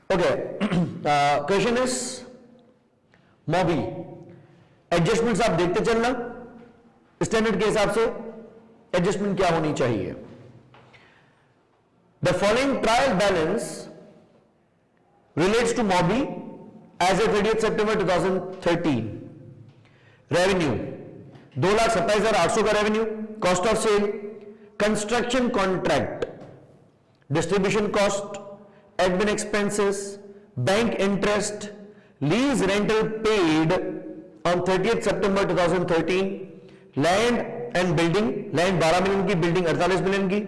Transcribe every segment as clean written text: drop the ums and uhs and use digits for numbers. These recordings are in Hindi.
ओके, क्वेश्चन इज मॉबी एडजस्टमेंट्स आप देखते चलना, स्टैंडर्ड के हिसाब से एडजस्टमेंट क्या होनी चाहिए। The following trial balance relates to Mobi as a 30 September 2013। Revenue 2,27,800 का revenue, cost of sale, construction contract, distribution cost, admin expenses, bank interest, lease rental paid on 30 September 2013, land and building, land 12 million की, बिल्डिंग 48 मिलियन की,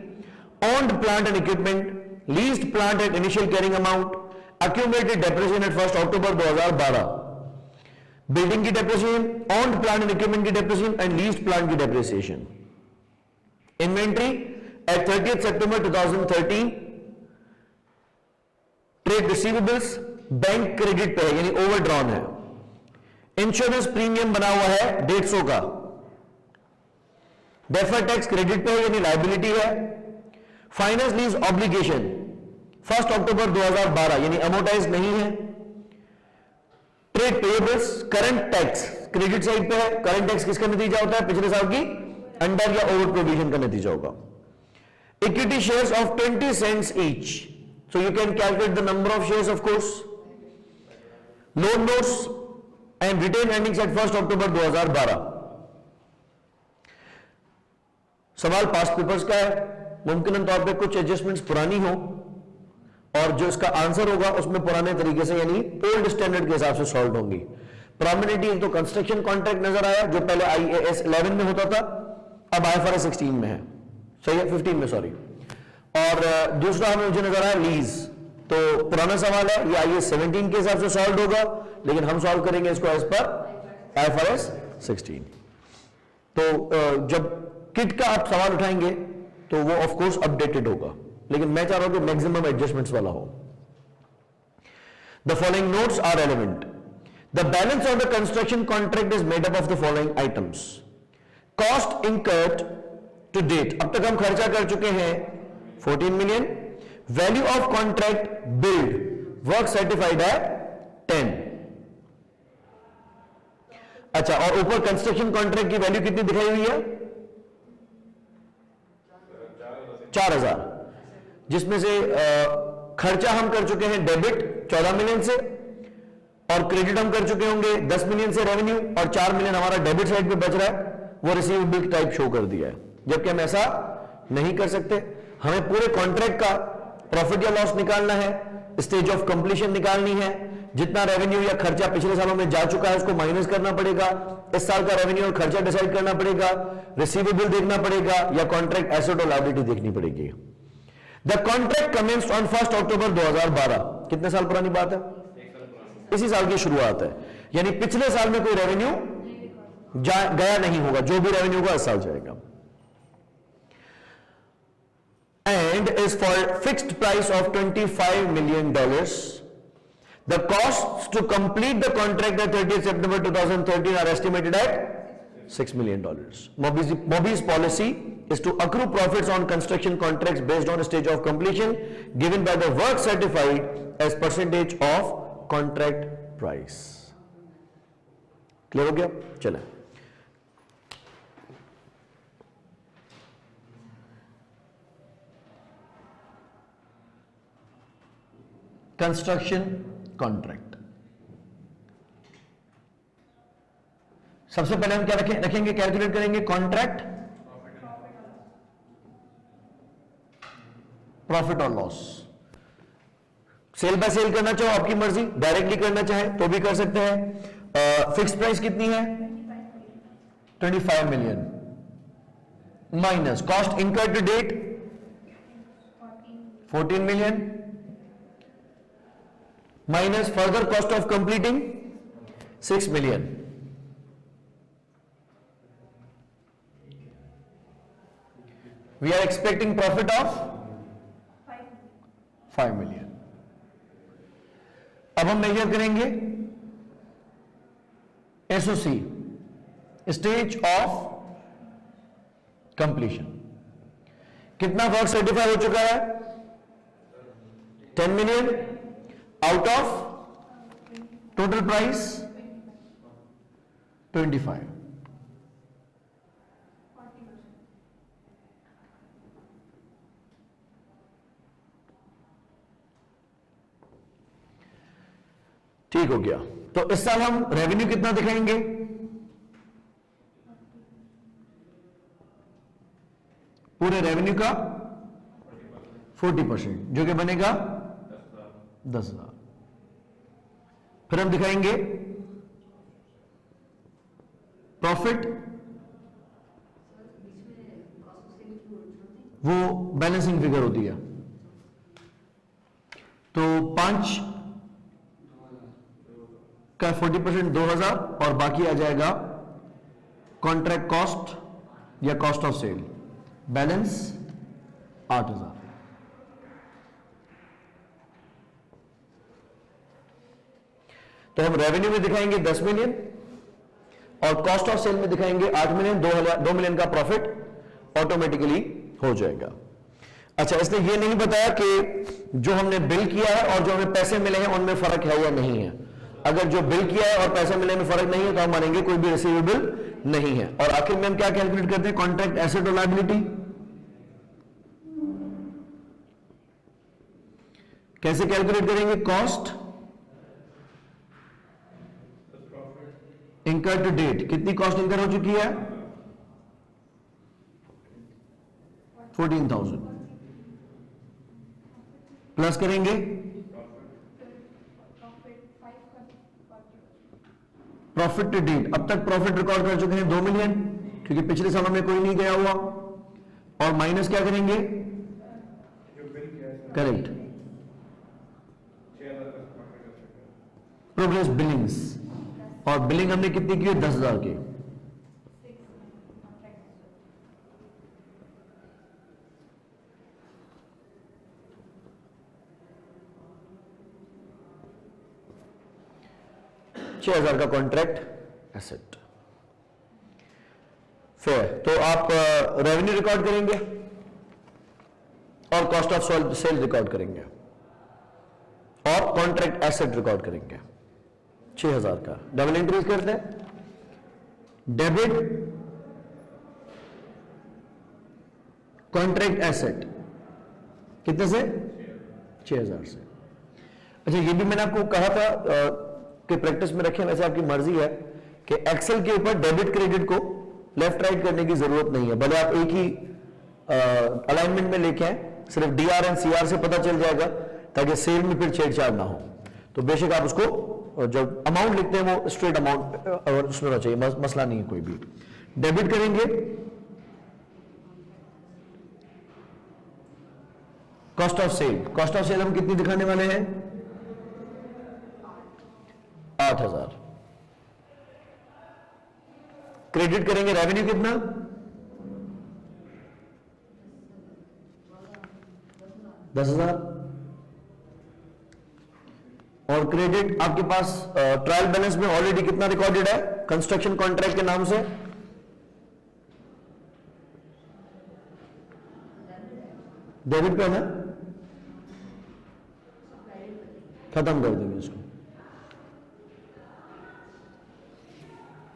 owned plant and equipment, leased plant at initial carrying amount, accumulated depreciation at 1 October 2012, building की depreciation, owned plant and equipment की डेप्रिसिएशन एंड लीज्ड प्लांट की depreciation. Inventory at 30 September 2013, trade receivables bank credit पे है यानी ओवरड्रॉन है, इंश्योरेंस प्रीमियम बना हुआ है 150 का, डेफर्ड टैक्स क्रेडिट पे है यानी लायबिलिटी है, फाइनेंस लीज ऑब्लिगेशन 1 अक्टूबर 2012 यानी अमोटाइज नहीं है, trade payables current tax credit side पे है, करंट टैक्स किसका नतीजा होता है, पिछले साल की अंडर या ओवर प्रोविजन का नतीजा होगा। Equity shares of 20 cents each, so you can calculate the number of shares of course, loan notes and retain earnings at 1 October 2012। सवाल पास्ट पेपर्स का है, मुमकिन तौर पे कुछ एडजस्टमेंट्स पुरानी हो और जो इसका आंसर होगा उसमें पुराने तरीके से यानी ओल्ड स्टैंडर्ड के हिसाब से सॉल्व होंगी। प्रोबेबिलिटी तो कंस्ट्रक्शन कॉन्ट्रैक्ट नजर आया जो पहले IAS 11 में होता था, अब IFRS 16 में है, सही है, 15 में सॉरी। और दूसरा हमें मुझे नजर आया लीज, तो पुराना सवाल है, ये IAS 17 के हिसाब से सॉल्व होगा, लेकिन हम सॉल्व करेंगे इसको एज पर IFRS 16। तो जब किट का आप सवाल उठाएंगे तो वो ऑफ कोर्स अपडेटेड होगा, लेकिन मैं चाह रहा हूं कि मैक्सिमम एडजस्टमेंट्स वाला हो। The following notes are relevant. The balance of the construction contract is made up of the following items. Cost incurred to date, अब तक हम खर्चा कर चुके हैं 14 million, value of contract billed, work certified है 10। अच्छा, और ऊपर कंस्ट्रक्शन कॉन्ट्रैक्ट की वैल्यू कितनी दिखाई हुई है, 4,000, जिसमें से खर्चा हम कर चुके हैं डेबिट 14 मिलियन से, और क्रेडिट हम कर चुके होंगे 10 मिलियन से रेवेन्यू, और 4 मिलियन हमारा डेबिट साइड पे बच रहा है, वो रिसीवेबल टाइप शो कर दिया है, जबकि हम ऐसा नहीं कर सकते। हमें पूरे कॉन्ट्रैक्ट का प्रॉफिट या लॉस निकालना है, स्टेज ऑफ कंप्लीशन निकालनी है, जितना रेवेन्यू या खर्चा पिछले सालों में जा चुका है उसको माइनस करना पड़ेगा, इस साल का रेवेन्यू और खर्चा डिसाइड करना पड़ेगा, रिसीवेबल देखना पड़ेगा, या कॉन्ट्रैक्ट एसेट और लायबिलिटी देखनी पड़ेगी। The contract commenced on 1 October 2012, कितने साल पुरानी बात है, इसी साल की शुरुआत है, यानी पिछले साल में कोई रेवेन्यू गया नहीं होगा, जो भी रेवेन्यू होगा इस साल जाएगा। And is for fixed price of $25 million। The costs to complete the contract at 30 September 2013 are estimated at $6 million. Mobby's policy is to accrue profits on construction contracts based on stage of completion given by the work certified as percentage of contract price. Clear हो गया? चलें। कंस्ट्रक्शन कॉन्ट्रैक्ट, सबसे पहले हम क्या रखेंगे, कैलकुलेट करेंगे कॉन्ट्रैक्ट प्रॉफिट और लॉस। सेल बाय सेल करना चाहो आपकी मर्जी, डायरेक्टली करना चाहे तो भी कर सकते हैं। फिक्स प्राइस कितनी है, 25 million, minus cost incurred to date 14 million, minus further cost of completing 6 million. We are expecting profit of 5 million. अब हम मेजर करेंगे SOC, स्टेज ऑफ कंप्लीशन। कितना वर्क सर्टिफाई हो चुका है, 10 million, out of total price 25। ठीक हो गया। तो इस साल हम रेवेन्यू कितना दिखाएंगे? पूरे रेवेन्यू का 40%, जो कि बनेगा 10,000। फिर हम दिखाएंगे प्रॉफिट, वो बैलेंसिंग फिगर होती है। तो 5 का 40% 2,000 और बाकी आ जाएगा कॉन्ट्रैक्ट कॉस्ट या कॉस्ट ऑफ सेल, बैलेंस 8,000। तो हम रेवेन्यू में दिखाएंगे 10 मिलियन और कॉस्ट ऑफ सेल में दिखाएंगे 8 मिलियन। 2 मिलियन का प्रॉफिट ऑटोमेटिकली हो जाएगा। अच्छा, इसने ये नहीं बताया कि जो हमने बिल किया है और जो हमें पैसे मिले हैं उनमें फर्क है या नहीं है। अगर जो बिल किया है और पैसे मिले में फर्क नहीं है तो हम मानेंगे कोई भी रिसीवेबल नहीं है। और आखिर में हम क्या कैलकुलेट करते हैं? कॉन्ट्रैक्ट एसेट और लायबिलिटी। कैसे कैलकुलेट करेंगे? Cost incur to date. कितनी कॉस्ट इंकर हो चुकी है? 14,000 प्लस करेंगे प्रॉफिट टू डेट। अब तक प्रॉफिट रिकॉर्ड कर चुके हैं 2 मिलियन, क्योंकि पिछले सालों में कोई नहीं गया हुआ। और माइनस क्या करेंगे? Correct, progress Billings. और बिलिंग हमने कितनी की? 10,000 की। $6,000 का कॉन्ट्रैक्ट एसेट। फिर तो आप रेवेन्यू रिकॉर्ड करेंगे और कॉस्ट ऑफ सेल रिकॉर्ड करेंगे और कॉन्ट्रैक्ट एसेट रिकॉर्ड करेंगे। 6,000 का डबल इंक्रीज करते हैं। डेबिट कॉन्ट्रैक्ट एसेट कितने से? 6,000 से। अच्छा, ये भी मैंने आपको कहा था कि प्रैक्टिस में रखें, वैसे आपकी मर्जी है कि एक्सेल के ऊपर डेबिट क्रेडिट को लेफ्ट राइट करने की जरूरत नहीं है। भले आप एक ही अलाइनमेंट में लेके आए, सिर्फ डीआर एंड सीआर से पता चल जाएगा ताकि सेल में फिर छेड़छाड़ ना हो। तो बेशक आप उसको जब अमाउंट लिखते हैं वो स्ट्रेट अमाउंट और उसमें होना चाहिए, मसला नहीं है कोई भी। डेबिट करेंगे cost of sale. Cost of sale हम कितनी दिखाने वाले हैं? 8,000। क्रेडिट करेंगे रेवेन्यू कितना? 10,000। और क्रेडिट आपके पास ट्रायल बैलेंस में ऑलरेडी कितना रिकॉर्डेड है कंस्ट्रक्शन कॉन्ट्रैक्ट के नाम से? डेबिट पे है ना, खत्म कर देंगे इसको।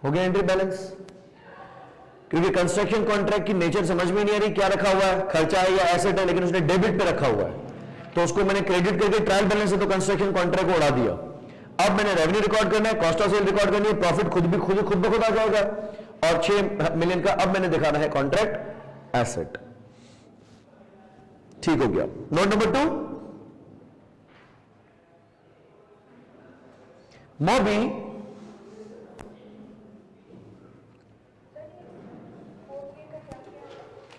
हो गया एंट्री बैलेंस। क्योंकि कंस्ट्रक्शन कॉन्ट्रैक्ट की नेचर समझ में नहीं आ रही, क्या रखा हुआ है, खर्चा है या एसेट है, लेकिन उसने डेबिट पे रखा हुआ है तो उसको मैंने क्रेडिट करके ट्रायल बैलेंस से तो कंस्ट्रक्शन कॉन्ट्रैक्ट को उड़ा दिया। अब मैंने रेवेन्यू रिकॉर्ड करना है, कॉस्ट ऑफ सेल रिकॉर्ड करनी है, प्रॉफिट खुद ब खुद आ जाएगा। और 6 मिलियन का अब मैंने दिखाना है कॉन्ट्रैक्ट एसेट। ठीक हो गया। नोट नंबर 2, मोबी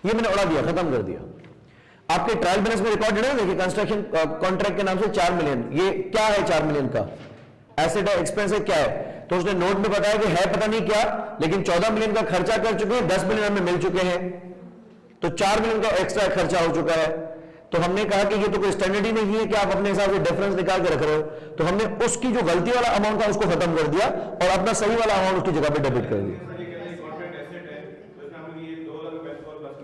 ये मैंने उड़ा दिया, खत्म कर दिया। आपके ट्रायल बैलेंस में रिकॉर्डेड है, देखिए कंस्ट्रक्शन कॉन्ट्रैक्ट के नाम से 4 मिलियन। ये क्या है? 4 मिलियन का एसेट है, एक्सपेंस है, क्या है? तो उसने नोट में बताया कि है पता नहीं क्या, लेकिन 14 मिलियन का खर्चा कर चुके हैं, 10 मिलियन हमें मिल चुके हैं, तो 4 मिलियन का एक्स्ट्रा खर्चा हो चुका है। तो हमने कहा कि ये तो कोई स्टैंडर्ड ही नहीं है कि आप अपने हिसाब से डिफरेंस निकाल के रख रहे हो। तो हमने उसकी जो गलती वाला अमाउंट था उसको खत्म कर दिया और अपना सही वाला अमाउंट उसकी जगह पे डेबिट कर दिया।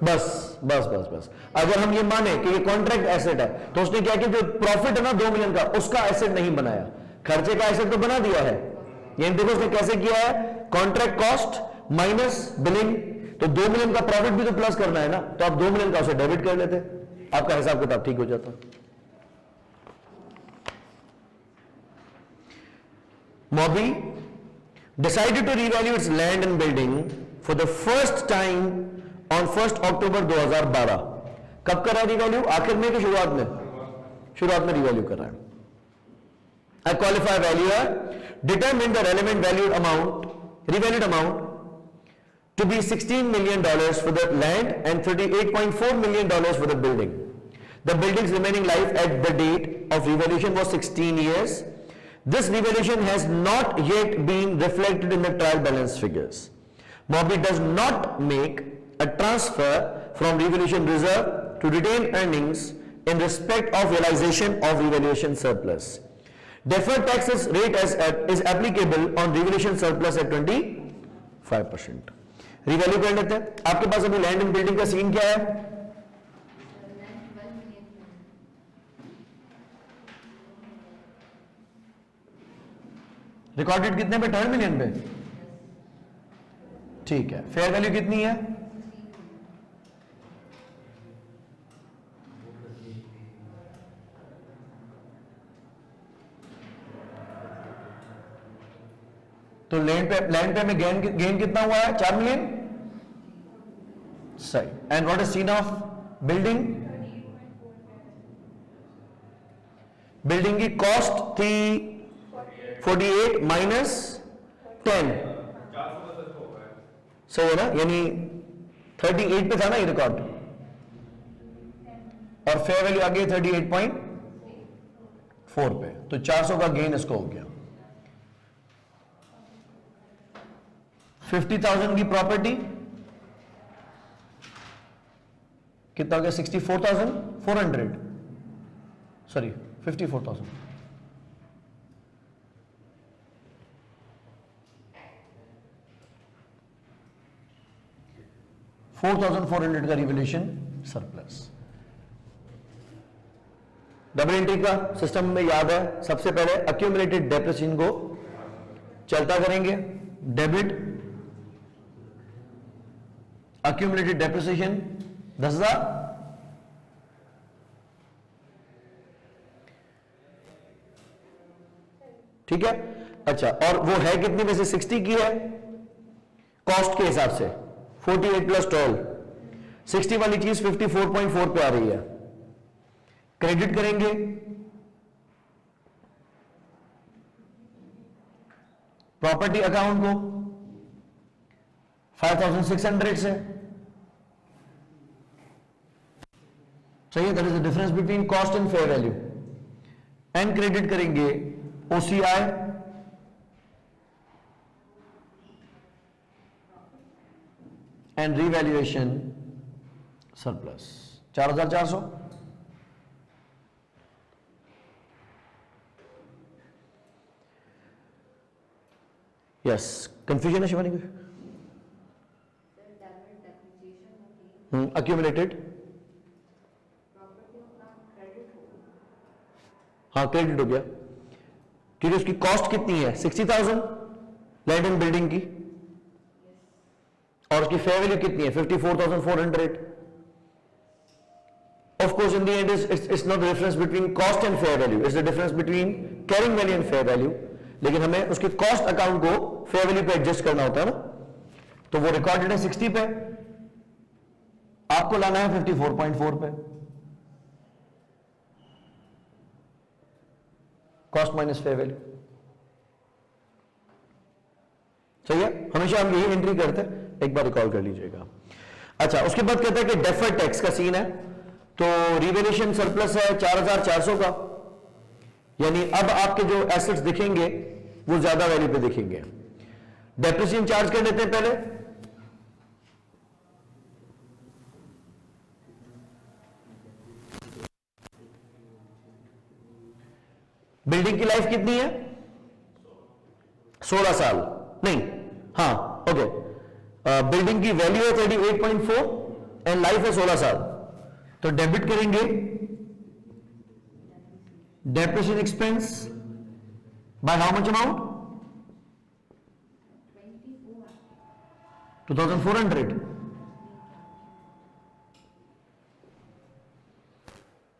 बस बस बस बस अगर हम ये माने कि ये कॉन्ट्रैक्ट एसेट है तो उसने क्या किया, जो प्रॉफिट है ना 2 मिलियन का, उसका एसेट नहीं बनाया, खर्चे का एसेट तो बना दिया है। यानी देखो उसने कैसे किया है, कॉन्ट्रैक्ट कॉस्ट माइनस बिलिंग, तो 2 मिलियन का प्रॉफिट भी तो प्लस करना है ना, तो आप 2 मिलियन का उसे डेबिट कर लेते, आपका हिसाब किताब ठीक हो जाता। Mobby decided to revalue its land and building for the first time on 1st October 2012। कब कर रहा है रिवैल्यू, आखिर में कि शुरुआत में? शुरुआत में रिवैल्यू कर रहा है। A qualified valuer determined the relevant revalued amount to be $16 million for the land and $38.4 million for the building. The building's remaining life at the date of revaluation was 16 years. This revaluation has not yet been reflected in the trial balance figures. Mobby does not make a transfer from revaluation reserve to retained earnings in respect of realization of revaluation surplus. Deferred taxes rate is applicable on revaluation surplus at 25%. Revalue कर लेते हैं। आपके पास अभी लैंड एंड बिल्डिंग का सीन क्या है? रिकॉर्डेड कितने पे? 12 मिलियन पे। ठीक है, फेयर वैल्यू कितनी है? तो लैंड पे में गेन कितना हुआ है? 4 मिलियन। सही। And what is seen of building? Building की कॉस्ट थी 48 माइनस 10, सही है ना, यानी 38 पे था ना ये रिकॉर्ड, और फेयर वैल्यू आ गई 38.4 पे, तो 400 का गेन इसको हो गया। 50,000 की प्रॉपर्टी कितना हो गया? 64,400, सॉरी 54,000। $4,400 का रिवैल्यूएशन सरप्लस। डबल एंट्री का सिस्टम में याद है, सबसे पहले अक्यूमुलेटेड डेप्रिसिएशन को चलता करेंगे, डेबिट अक्यूमुलेटेड डेप्रिसिएशन 10,000, ठीक है। अच्छा, और वो है कितनी में से? 60 की है कॉस्ट के हिसाब से, 48 प्लस 12, 60 वाली चीज 54.4 पे आ रही है। क्रेडिट करेंगे प्रॉपर्टी अकाउंट को 5,600 से, सही है, that is the difference between cost and fair value. And credit करेंगे OCI and revaluation surplus 4,400। Yes, confusion है शिवानी को? अक्यूमुलेटेड, हाँ क्रेडिट हो गया, क्योंकि उसकी कॉस्ट कितनी है? 60,000 लैंड एंड बिल्डिंग की, और उसकी फेयर वैल्यू कितनी है? 54,400। Of course in the end it's not the difference between cost and fair value, it's the difference between carrying value and fair value, लेकिन हमें उसके कॉस्ट अकाउंट को फेयर वैल्यू पे एडजस्ट करना होता है ना, तो वो रिकॉर्डेड है 60 पे, आपको लाना है 54.4 पे, कॉस्ट माइनस फेयर वैल्यू, सही है। हमेशा हम यही एंट्री करते हैं, एक बार रिकॉल कर लीजिएगा। अच्छा, उसके बाद कहता है कि डेफर्ड टैक्स का सीन है, तो रिवैल्यूएशन सरप्लस है 4,400 का, यानी अब आपके जो एसेट्स दिखेंगे वो ज्यादा वैल्यू पे दिखेंगे। डेप्रिसिएशन चार्ज कर देते हैं पहले, बिल्डिंग की लाइफ कितनी है? 16 साल नहीं, हाँ ओके, बिल्डिंग की वैल्यू है 38.4, एंड लाइफ है 16 साल, तो डेबिट करेंगे depreciation expense by how much amount 2400।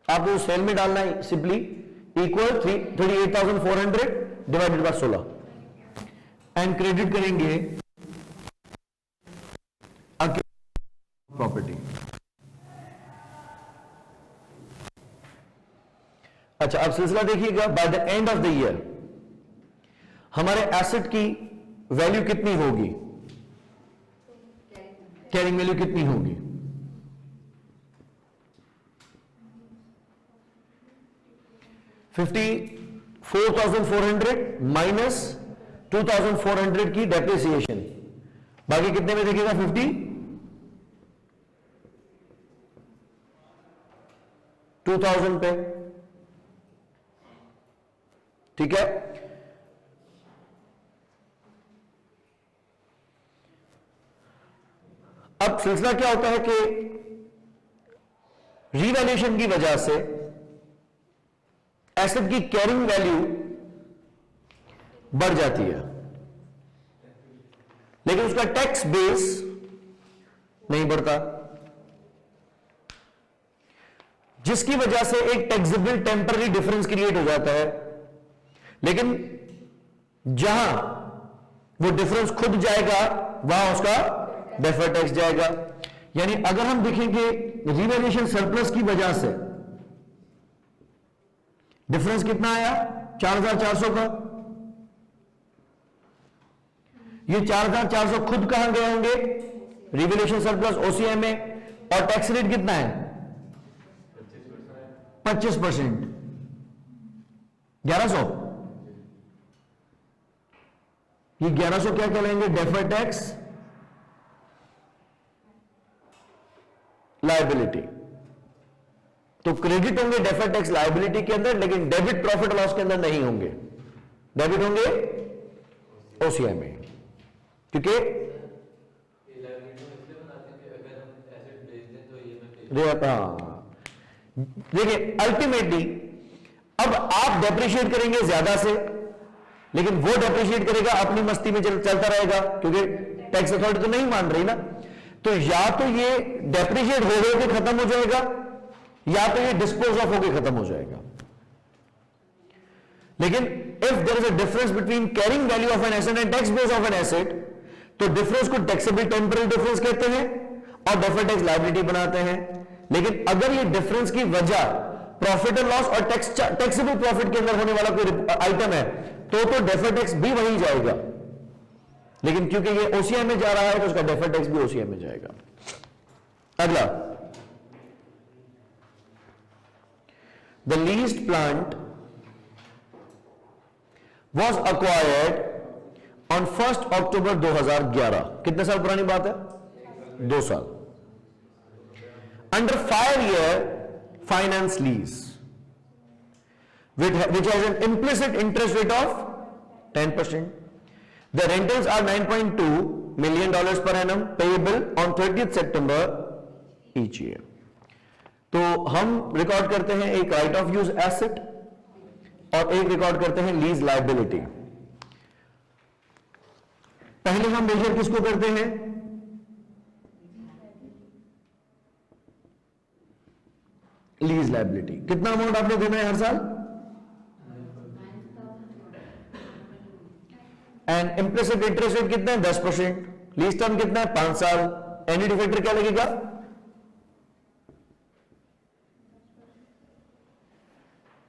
आपको सेल में डालना है simply equal 38,400 divided by 16 and credit करेंगे प्रॉपर्टी। अच्छा, अब सिलसिला देखिएगा, by the end of the year हमारे एसेट की वैल्यू कितनी होगी, कैरिंग वैल्यू कितनी होगी? 54,400 माइनस 2,400 की डेप्रिसिएशन, बाकी कितने में देखिएगा 52,000 पे। ठीक है, अब सिलसिला क्या होता है कि रीवैल्यूएशन की वजह से एसेट की कैरिंग वैल्यू बढ़ जाती है, लेकिन उसका टैक्स बेस नहीं बढ़ता, जिसकी वजह से एक टैक्सेबल टेम्पररी डिफरेंस क्रिएट हो जाता है। लेकिन जहां वो डिफरेंस खुद जाएगा वहां उसका डेफर्ड टैक्स जाएगा। यानी अगर हम देखेंगे रिवैल्यूएशन सरप्लस की वजह से डिफरेंस कितना आया 4,400 का, ये 4,400 खुद कहां गए होंगे रिवैल्यूएशन सरप्लस ओसीआई में, और टैक्स रेट कितना है 25%, 1100। ये 1100 क्या कहलाएंगे डेफर्ड टैक्स लायबिलिटी। तो क्रेडिट होंगे डेफर्ड टैक्स लायबिलिटी के अंदर, लेकिन डेबिट प्रॉफिट लॉस के अंदर नहीं होंगे, डेबिट होंगे ओसीआई में, क्योंकि देखिए अल्टीमेटली अब आप डेप्रिशिएट करेंगे ज्यादा से, लेकिन वो डेप्रिशिएट करेगा अपनी मस्ती में चलता रहेगा, क्योंकि टैक्स अथॉरिटी तो नहीं मान रही ना। तो या तो ये डेप्रिशिएट हो के खत्म हो जाएगा, या तो ये डिस्पोज ऑफ होके खत्म हो जाएगा। लेकिन if there is a difference between carrying value of an asset and tax base of an asset, तो डिफरेंस को टैक्सेबल टेम्पररी डिफरेंस कहते हैं और डेफर्ड टैक्स लायबिलिटी बनाते हैं। लेकिन अगर ये डिफरेंस की वजह प्रॉफिट एंड लॉस और टैक्सेबल प्रॉफिट के अंदर होने वाला कोई आइटम है, तो डेफर्ड टैक्स भी वहीं जाएगा। लेकिन क्योंकि ये ओसीआई में जा रहा है तो उसका डेफर्ड टैक्स भी ओसीआई में जाएगा। अगला, the leased plant was acquired on 1 अक्टूबर 2011। कितने साल पुरानी बात है? 2 साल। Under 5-year finance lease which has an implicit interest rate of 10%. The rentals are $9.2 million per annum payable on 30th September each year. तो हम रिकॉर्ड करते हैं एक राइट ऑफ यूज एसेट और एक रिकॉर्ड करते हैं लीज लायबिलिटी। पहले हम मेजर किसको करते हैं? Lease liability. कितना अमाउंट आपने देना है हर साल? एंड इंप्लिसिट इंटरेस्ट रेट कितना है? 10%। लीज टर्म कितना है? 5 साल। एन्युटी फैक्टर क्या लगेगा?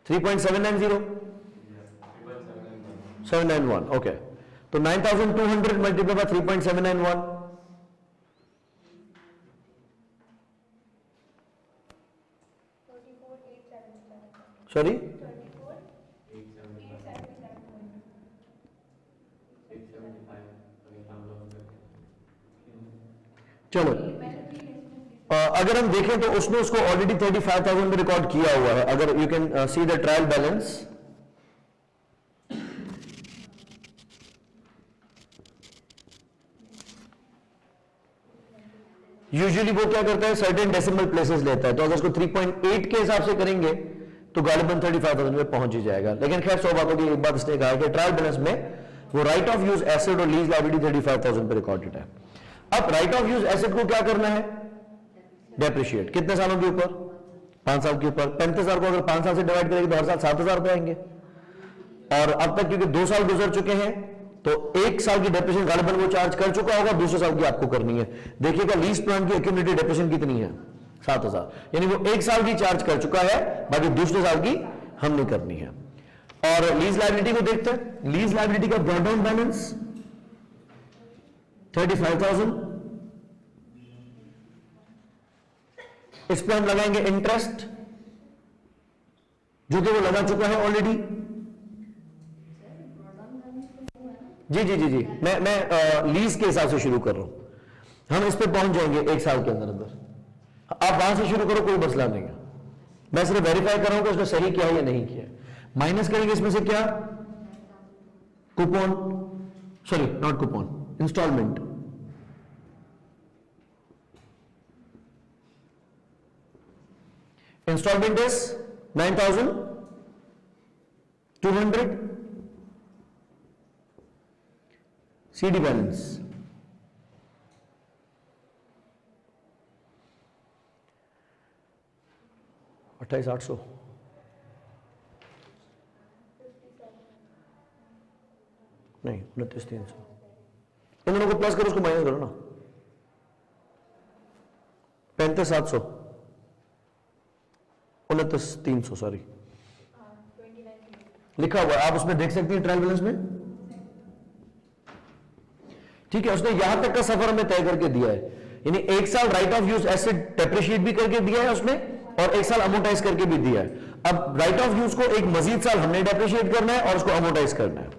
3.790 791। ओके, तो 9,200 मल्टीप्लाई बाय 3.791, सॉरी चलो अगर हम देखें तो उसने उसको ऑलरेडी 35,000 में रिकॉर्ड किया हुआ है। अगर you can see the trial balance, usually वो क्या करता है, सर्टेन डेसिमल प्लेसेस लेता है, तो अगर इसको 3.8 के हिसाब से करेंगे तो गालिबन 35,000 में पहुंच ही जाएगा। लेकिन खैर 100 बातों की एक बात इसने कहा कि ट्रायल बैलेंस में वो राइट ऑफ यूज एसेट और लीज लायबिलिटी 35,000 पे रिकॉर्डेड है। अब राइट ऑफ यूज एसेट को क्या करना है, डेप्रिशिएट। कितने सालों के ऊपर, 5 साल के ऊपर। 35,000 को अगर 5 साल से डिवाइड करेंगे तो हर साल 7,000 रुपए आएंगे। और अब तक क्योंकि 2 साल गुजर चुके हैं तो 1 साल की डेप्रिसिएशन गालिबन वो चार्ज कर चुका होगा, दूसरे साल की आपको करनी है। देखिएगा लीज प्लान की एक्यूमुलेटेड डेप्रिसिएशन कितनी है, 7,000, यानी वो 1 साल की चार्ज कर चुका है, बाकी दूसरे साल की हमने करनी है। और लीज लायबिलिटी को देखते हैं। लीज लायबिलिटी का ड्रॉडाउन बैलेंस 35,000। इस पर हम लगाएंगे इंटरेस्ट जो कि वो लगा चुका है ऑलरेडी। जी मैं लीज के हिसाब से शुरू कर रहा हूं। हम इस पे पहुंच जाएंगे 1 साल के अंदर अंदर। आप वहां से शुरू करो, कोई मसला नहीं है। मैं सिर्फ वेरीफाई कर रहा हूं कि उसने सही किया है या नहीं किया। माइनस करेंगे इसमें से क्या, coupon, sorry not coupon, instalment. Instalment is 9,200। CD balance 28,800। नहीं 29,300। इन दोनों को प्लस करो, उसको माइनस करो ना। 35,700, 29,300 सॉरी लिखा हुआ है, आप उसमें देख सकते हैं ट्रायल बैलेंस में। ठीक है, उसने यहां तक का सफर हमें तय करके दिया है, यानी 1 साल right of use asset depreciate भी करके दिया है उसमें, और 1 साल अमोर्टाइज करके भी दिया है। अब राइट ऑफ यूज को एक मजीद साल हमने डेप्रिशिएट करना है और उसको अमोर्टाइज करना है।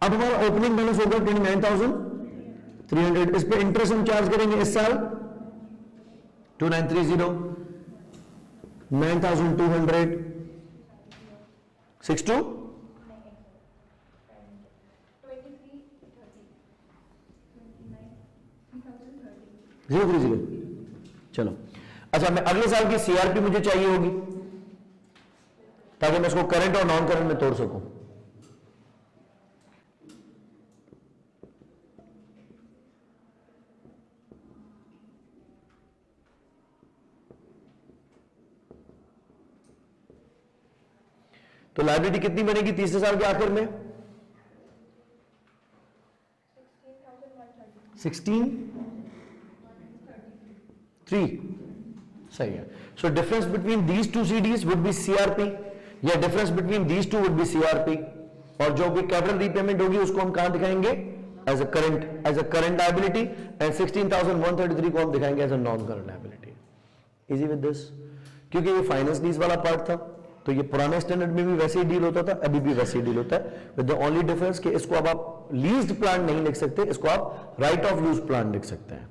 अब हमारा ओपनिंग बैलेंस होगा 29,300। इस पे इंटरेस्ट हम चार्ज करेंगे इस साल 2930, 9,200, 62 030। चलो अच्छा, मैं अगले साल की सीआरपी मुझे चाहिए होगी ताकि मैं इसको करंट और नॉन करंट में तोड़ सकूं। तो लायबिलिटी कितनी बनेगी तीसरे साल के आखिर में, 16,3 सही है। So difference between these two CDs would be CRP, या difference between these two would be CRP, और जो भी कैपिटल रीपेमेंट होगी उसको हम कहां दिखाएंगे, as a current liability, and 16,133 को हम दिखाएंगे as a non current liability. Easy with this, क्योंकि ये फाइनेंस लीज वाला पार्ट था, तो ये पुराने स्टैंडर्ड में भी वैसे ही डील होता था, अभी भी वैसे ही डील होता है, विद द ओनली डिफरेंस कि इसको अब आप लीज्ड प्लान नहीं लिख सकते, इसको आप राइट ऑफ यूज प्लान लिख सकते हैं।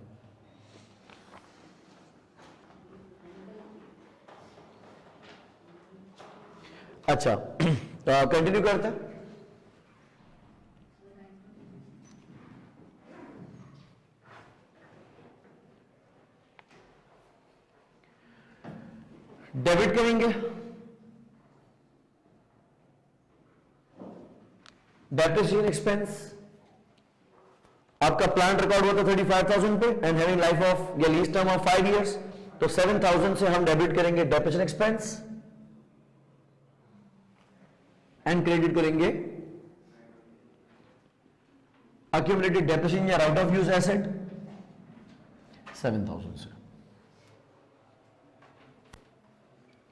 अच्छा कंटिन्यू करते हैं। डेबिट करेंगे डेप्रिसिएशन एक्सपेंस। आपका प्लान रिकॉर्ड हुआ था 35,000 पे एंड हैविंग लाइफ ऑफ या लीज टर्म ऑफ 5 इयर्स, तो 7,000 से हम डेबिट करेंगे डेप्रिसिएशन एक्सपेंस एंड क्रेडिट करेंगे अक्यूमुलेटेड डेप्रिसिएशन या राइट ऑफ यूज एसेट 7,000 से।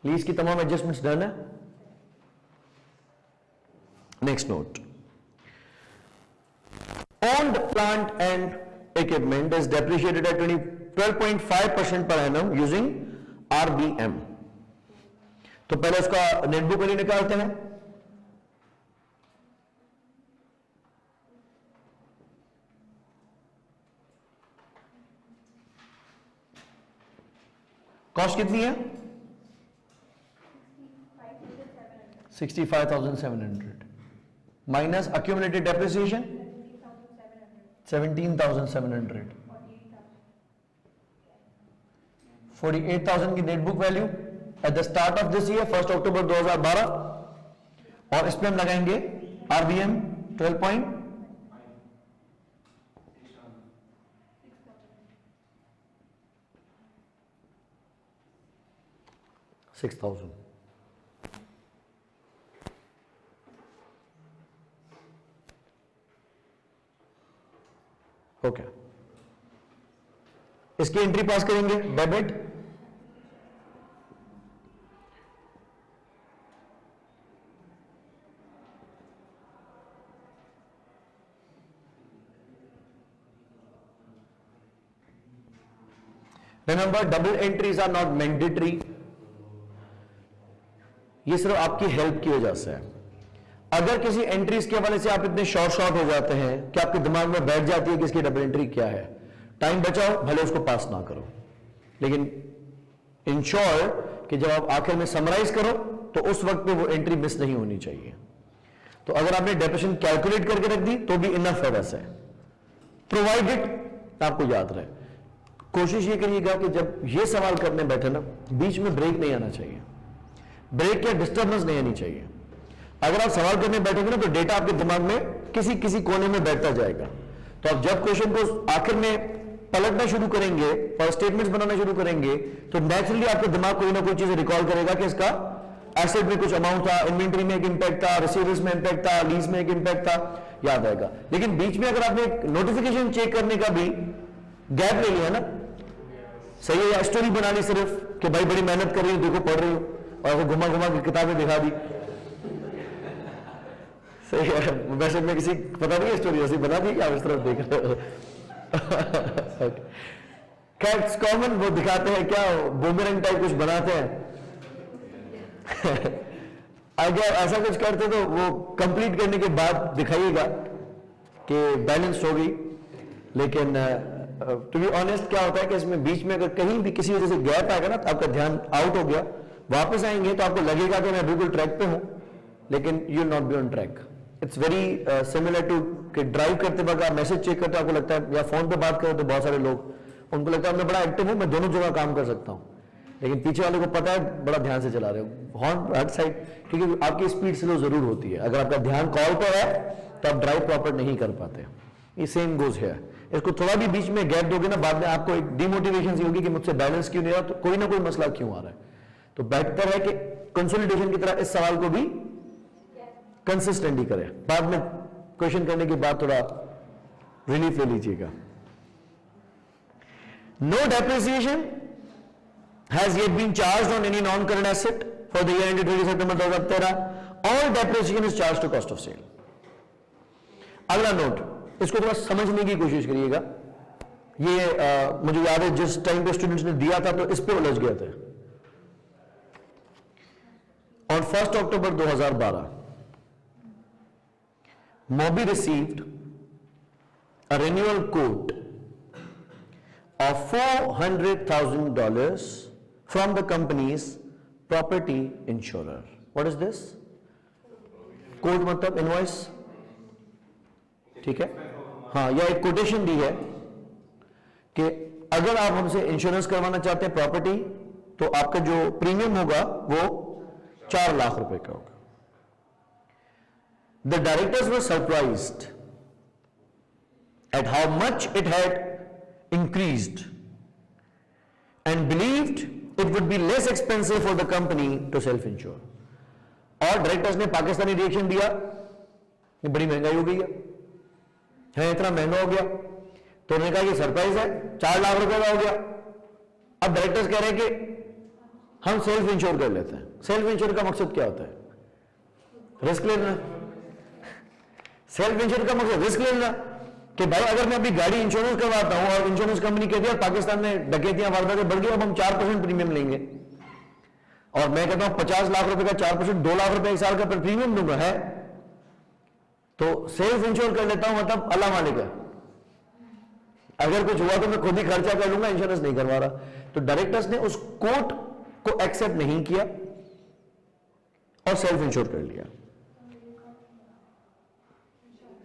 लीज की तमाम एडजस्टमेंट्स डन है। Next note, owned plant and equipment is depreciated at 12.5% per annum using RBM। तो पहले उसका नेटबुक वैल्यू निकालते हैं। कॉस्ट कितनी है, 65,700 माइनस accumulated depreciation 17,700, 48,000 की net book value at the start of this year 1 October 2012, और इस पे हम लगाएंगे आरबीएम 12.6,000। ओके, इसकी एंट्री पास करेंगे debit, remember double entries are not mandatory, ये सिर्फ आपकी हेल्प की वजह से है। अगर किसी एंट्रीज के हवाले से आप इतने शॉर्ट हो जाते हैं कि आपके दिमाग में बैठ जाती है कि इसकी डबल एंट्री क्या है, टाइम बचाओ, भले उसको पास ना करो, लेकिन इंश्योर कि जब आप आखिर में समराइज करो तो उस वक्त पे वो एंट्री मिस नहीं होनी चाहिए। तो अगर आपने डेप्रेशन कैलकुलेट करके रख दी तो भी इनफ है, वैसे प्रोवाइडेड आपको याद रहे। कोशिश ये करिएगा कि जब ये सवाल करने बैठे ना, बीच में ब्रेक नहीं आना चाहिए, ब्रेक या डिस्टर्बेंस नहीं आनी चाहिए। अगर आप सवाल करने बैठोगे ना तो डेटा आपके दिमाग में किसी किसी कोने में बैठता जाएगा। तो आप जब क्वेश्चन को आखिर में पलटना शुरू करेंगे और स्टेटमेंट्स बनाना शुरू करेंगे तो नेचुरली आपका दिमाग कोई ना कोई चीज रिकॉल करेगा कि इसका एसेट में कुछ अमाउंट था, इन्वेंटरी में एक इंपैक्ट था, रिसीवर्स में इंपैक्ट था, लीज में एक इंपैक्ट था, याद आएगा। लेकिन बीच में अगर आपने नोटिफिकेशन चेक करने का भी गैप ले लिया ना, सही है, या स्टोरी बना ली सिर्फ कि भाई बड़ी मेहनत कर रही हूं, देखो पढ़ रही हूं, और घुमा घुमा के किताबें दिखा दी, सही है। वैसे मैं किसी पता नहीं स्टोरी ऐसी बना दी, आप इस तरफ देख रहे हो। कैट्स कॉमन वो दिखाते हैं क्या, बूमरैंग टाइप कुछ बनाते हैं। अगर ऐसा कुछ करते तो वो कंप्लीट करने के बाद दिखाइएगा कि बैलेंस हो गई। लेकिन टू बी ऑनेस्ट क्या होता है कि इसमें बीच में अगर कहीं भी किसी वजह से गैप आएगा ना तो आपका ध्यान आउट हो गया, वापस आएंगे तो आपको लगेगा कि मैं बिल्कुल ट्रैक पे हूं, लेकिन you will not be on track. It's very similar to कि ड्राइव करते वक्त आप मैसेज चेक करते हो, आपको लगता है, या फोन पे बात करो तो बहुत सारे लोग उनको लगता है मैं बड़ा एक्टिव हूं, मैं दोनों जगह काम कर सकता हूं, लेकिन पीछे वाले को पता है बड़ा ध्यान से चला रहे हो, हॉर्न हर साइड, क्योंकि आपकी स्पीड स्लो जरूर होती है। अगर आपका ध्यान कॉल पर है तो आप ड्राइव प्रॉपर नहीं कर पाते। ये सेम गोज है, इसको थोड़ा भी बीच में गैप दोगे ना, बाद में आपको एक डिमोटिवेशन सी होगी कि मुझसे बैलेंस क्यों नहीं रहा, तो कोई ना कोई मसला क्यों आ रहा है। तो बेहतर है कि कंसोलिडेशन की तरह इस सवाल को भी कंसिस्टेंटली करें, बाद में क्वेश्चन करने के बाद थोड़ा रिलीफ ले लीजिएगा। No depreciation has yet been charged on any non current asset for the year ended 30 September 2013, all depreciation is charge to cost of sale. अगला नोट, इसको थोड़ा समझने की कोशिश करिएगा। ये मुझे याद है जिस टाइम पे स्टूडेंट्स ने दिया था तो इस पे उलझ गए थे। On 1 October 2012 MoBI received a renewal quote of $400,000 from the company's property insurer. What is this? Quote मतलब इनवॉइस, ठीक है, हाँ, या एक कोटेशन दी है कि अगर आप हमसे इंश्योरेंस करवाना चाहते हैं प्रॉपर्टी तो आपका जो प्रीमियम होगा वो 4 लाख रुपए का होगा। The directors were surprised at how much it had increased and believed it would be less expensive for the company to self-insure. और डायरेक्टर्स ने पाकिस्तानी रिएक्शन दिया, ये बड़ी महंगाई हो गई है इतना महंगा हो गया, तो उन्होंने कहा ये सरप्राइज है, 4 लाख रुपए का हो गया। अब डायरेक्टर्स कह रहे हैं कि हम सेल्फ इंश्योर कर लेते हैं। सेल्फ इंश्योर का मकसद क्या होता है? रिस्क लेना। सेल्फ इंश्योर का मकसद रिस्क लेना कि भाई अगर मैं अपनी गाड़ी इंश्योरेंस करवाता हूं और इंश्योरेंस कंपनी कहती है पाकिस्तान में डकैतियां वारदातें बढ़ गई, अब हम 4% प्रीमियम लेंगे, और मैं कहता हूं 50 लाख रुपए का 4%, 2 लाख रुपए एक साल का प्रीमियम दूंगा, है तो सेल्फ इंश्योर कर लेता हूं, मतलब अल्लाह मालिक है, अगर कुछ हुआ तो मैं खुद ही खर्चा कर लूंगा, इंश्योरेंस नहीं करवा रहा। तो डायरेक्टर्स ने उस कोट को एक्सेप्ट नहीं किया और सेल्फ इंश्योर कर लिया।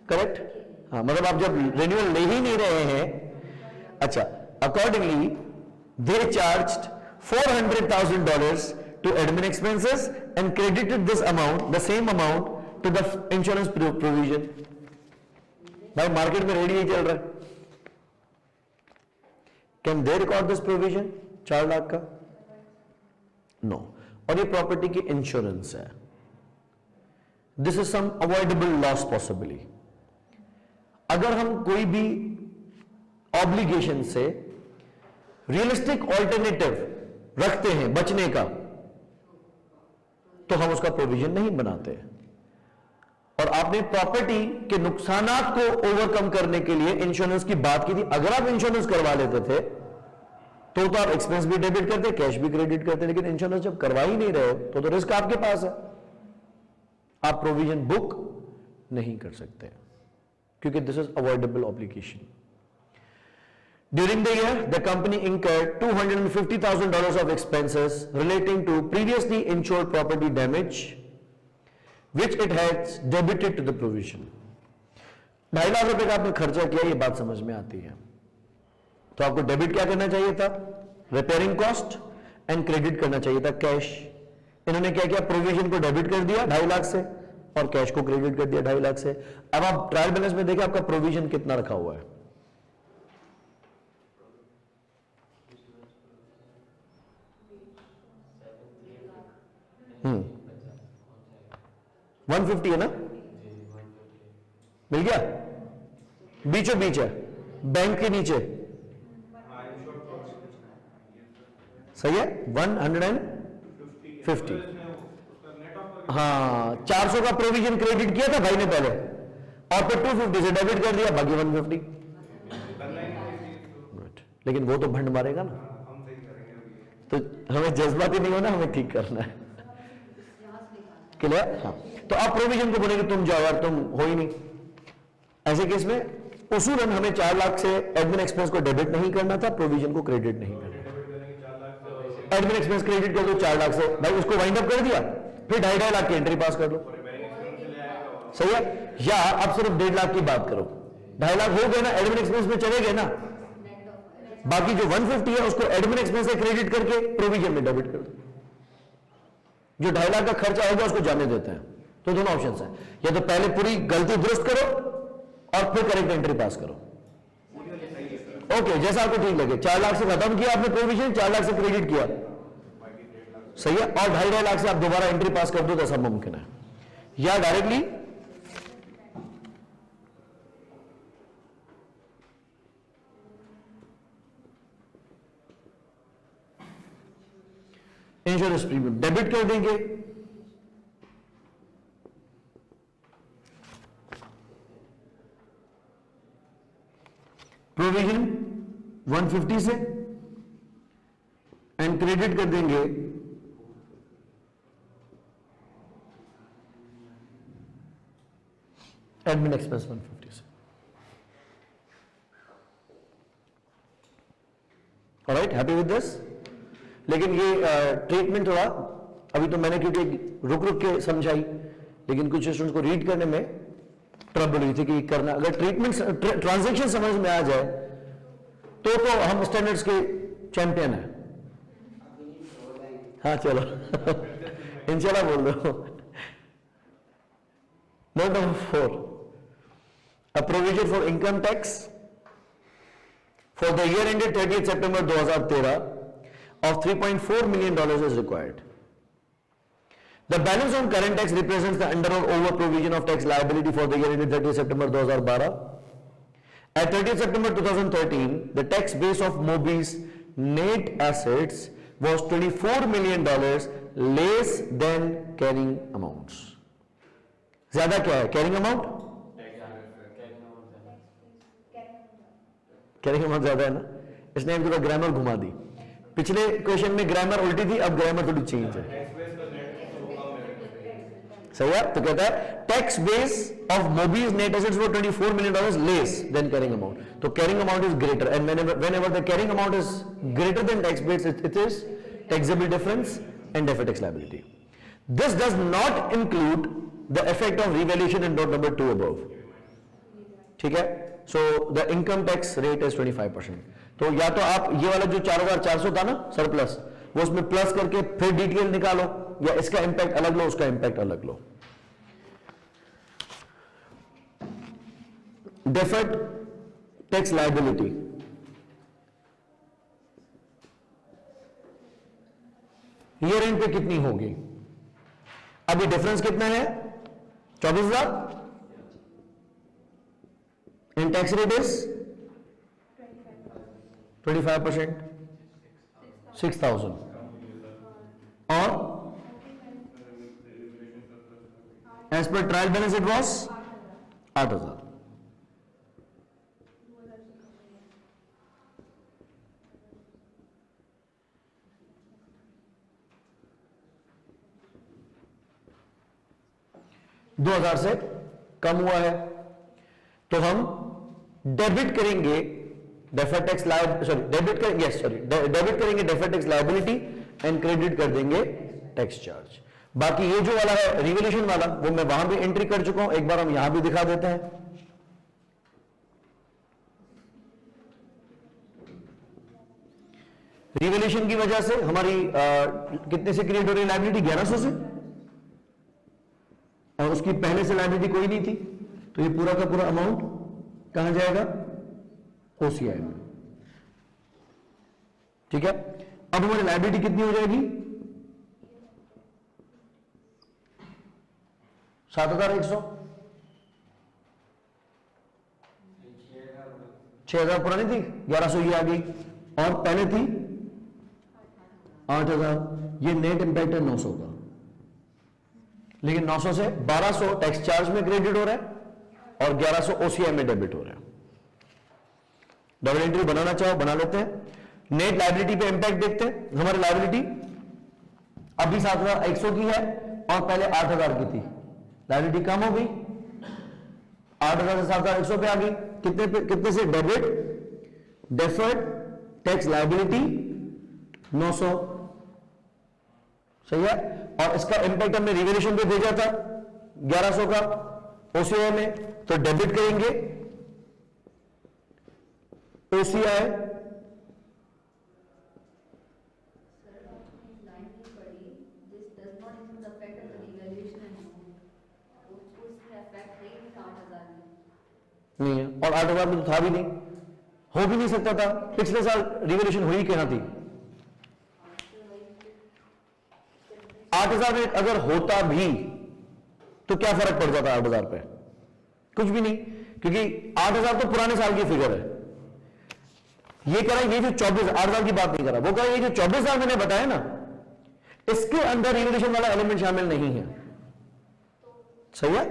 करेक्ट? हाँ, मतलब आप जब रिन्यूअल ले ही नहीं रहे हैं, अच्छा, accordingly they charged $400,000 to admin expenses and credited this amount, the same amount, to the insurance provision. भाई मार्केट में रेडी ही चल रहा है. Can they record this provision 4 lakh का? No. और ये प्रॉपर्टी की इंश्योरेंस है. This is some avoidable loss possibly. अगर हम कोई भी ऑब्लिगेशन से रियलिस्टिक ऑल्टरनेटिव रखते हैं बचने का, तो हम उसका प्रोविजन नहीं बनाते. और आपने प्रॉपर्टी के नुकसानात को ओवरकम करने के लिए इंश्योरेंस की बात की थी. अगर आप इंश्योरेंस करवा लेते थे तो आप एक्सपेंस भी डेबिट करते, कैश भी क्रेडिट करते, लेकिन इंश्योरेंस जब करवा ही नहीं रहे तो रिस्क आपके पास है. आप प्रोविजन बुक नहीं कर सकते क्योंकि this is avoidable obligation. During the year, the company incurred $250,000 of expenses relating to previously insured property damage, which it has debited to the provision. 2.5 lakh रुपए का आपने खर्चा किया, ये बात समझ में आती है. तो आपको डेबिट क्या करना चाहिए था? रिपेयरिंग कॉस्ट, एंड क्रेडिट करना चाहिए था कैश. इन्होंने क्या किया? प्रोविजन को डेबिट कर दिया 2.5 लाख से और कैश को क्रेडिट कर दिया 2.5 लाख से. अब आप ट्रायल बैलेंस में देखिए आपका प्रोविजन कितना रखा हुआ है. 150 है ना? मिल गया? बीचों बीच है, बैंक के नीचे. सही है. 150. हाँ, 400 का प्रोविजन क्रेडिट किया था भाई ने पहले और फिर 250 से डेबिट कर दिया, बाकी 150. लेकिन वो तो भंड मारेगा ना. तो हमें जज्बाती नहीं होना, हमें ठीक करना है. क्लियर? हाँ. तो आप प्रोविजन को बोलेंगे तुम जाओ यार, तुम हो ही नहीं. ऐसे केस में उसूलन हमें 4 लाख से एडमिन एक्सपेंस को डेबिट नहीं करना था, प्रोविजन को क्रेडिट नहीं करना. एडमिन एक्सपेंस क्रेडिट कर दो 4 लाख से, भाई उसको वाइंड अप कर दिया, फिर 2.5 लाख की एंट्री पास कर दो. सही है. या आप सिर्फ 1.5 लाख की बात करो, 2.5 लाख हो गए ना, एडमिन एक्सपेंस में चले गए ना, बाकी जो 150 है उसको एडमिन एक्सपेंस से क्रेडिट करके प्रोविजन में डेबिट कर दो. जो 2.5 लाख का खर्चा होगा उसको जाने देते हैं. तो दोनों ऑप्शंस हैं, या तो पहले पूरी गलती दुरुस्त करो और फिर करेक्ट एंट्री पास करो. ओके, जैसा आपको ठीक लगे. 4 लाख से खत्म किया आपने प्रोविजन, 4 लाख से क्रेडिट किया, सही है, और 2.5 लाख से आप दोबारा एंट्री पास कर दो तो सब मुमकिन है. या डायरेक्टली इंश्योरेंस प्रीमियम डेबिट कर देंगे. प्रोविजन 150 से एंड क्रेडिट कर देंगे एडमिन एक्सपेंस 150 से. Alright, happy with this. लेकिन ये ट्रीटमेंट थोड़ा अभी तो मैंने क्योंकि रुक रुक के समझाई, लेकिन कुछ स्टूडेंट्स को रीड करने में ट्रबल हुई थी कि करना. अगर ट्रीटमेंट ट्रांजैक्शन समझ में आ जाए तो हम स्टैंडर्ड्स के चैंपियन है. हाँ चलो इंशाल्लाह बोल दो. Note number 4, a provision for income tax for the year ended 30th September 2013 of $3.4 million is required. The balance on current tax represents the under or over provision of tax liability for the year ended 30th September 2012. At 30th September 2013, the tax base of MOBI's net assets was $24 million less than carrying amounts. ज्यादा क्या है कैरिंग अमाउंट? कैरिंग अमाउंट ज्यादा है ना, इसने एक ग्रामर घुमा दी. पिछले क्वेश्चन में ग्रामर उल्टी थी, अब ग्रामर थोड़ी चेंज है. सही है. तो कहता है tax base of Mobi's net assets were $24 million less than carrying amount. तो carrying amount is greater, and whenever the carrying amount is greater than tax base, it is taxable difference and deferred tax liability. This does not include the effect of revaluation in note number 2 above. ठीक है. So the income tax rate is 25%. तो या तो आप ये वाला जो 4,400 था ना सरप्लस, वो उसमें प्लस करके फिर डिटेल निकालो, या इसका इंपैक्ट अलग लो, उसका इंपैक्ट अलग लो। Deferred tax liability, year end पे कितनी होगी? अभी डिफरेंस कितना है? 24,000। In tax rate is 25%, 6,000। और as per trial balance it was 8,000। $2,000 से कम हुआ है तो हम डेबिट करेंगे डेफर्ड टैक्स डेबिट करेंगे deferred tax liability and credit कर देंगे टैक्स चार्ज। बाकी ये जो वाला है रिवैल्यूएशन वाला, वो मैं वहां भी एंट्री कर चुका हूं, एक बार हम यहां भी दिखा देते हैं। रिवैल्यूएशन की वजह से हमारी कितने से क्रिएट हो रही लायबिलिटी? 1100 से, और उसकी पहले से लायबिलिटी कोई नहीं थी, तो ये पूरा का पूरा अमाउंट कहां जाएगा? ओसीआई में। ठीक है, अब हमारी लायबिलिटी कितनी हो जाएगी? 7,100। 6,000 पुरानी थी, 1,100 ये आ गई, और पहले थी 8,000। ये नेट इंपैक्ट है 900 का, लेकिन 900 से 1,200 टैक्स चार्ज में क्रेडिट हो रहा है और 1,100 ओसीआई में डेबिट हो रहा है। डबल एंट्री बनाना चाहो बना लेते हैं। नेट लायबिलिटी पे इंपैक्ट देखते हैं। हमारी लायबिलिटी अभी 7,100 की है और पहले 8,000 की थी, लायबिलिटी कम हो गई, 8,000 से 7,100 पे आ गई। कितने से डेबिट? डेफर्ड टैक्स लायबिलिटी 900, सही है। और इसका इंपैक्ट हमने रिवैल्यूएशन पे भेजा था 1,100 का ओसीआई में, तो डेबिट करेंगे ओसीआई नहीं है, और 8,000 में तो था भी नहीं, हो भी नहीं सकता था। पिछले साल रिवैल्यूएशन हुई कहां थी? 8,000 में अगर होता भी तो क्या फर्क पड़ जाता 8,000 पे? कुछ भी नहीं, क्योंकि 8,000 तो पुराने साल की फिगर है। ये कह रहा है ये जो 24, 8,000 की बात नहीं कर रहा, वो कह रहा है ये जो 24,000 मैंने बताया ना, इसके अंदर रिवैल्यूएशन वाला एलिमेंट शामिल नहीं है, सही है।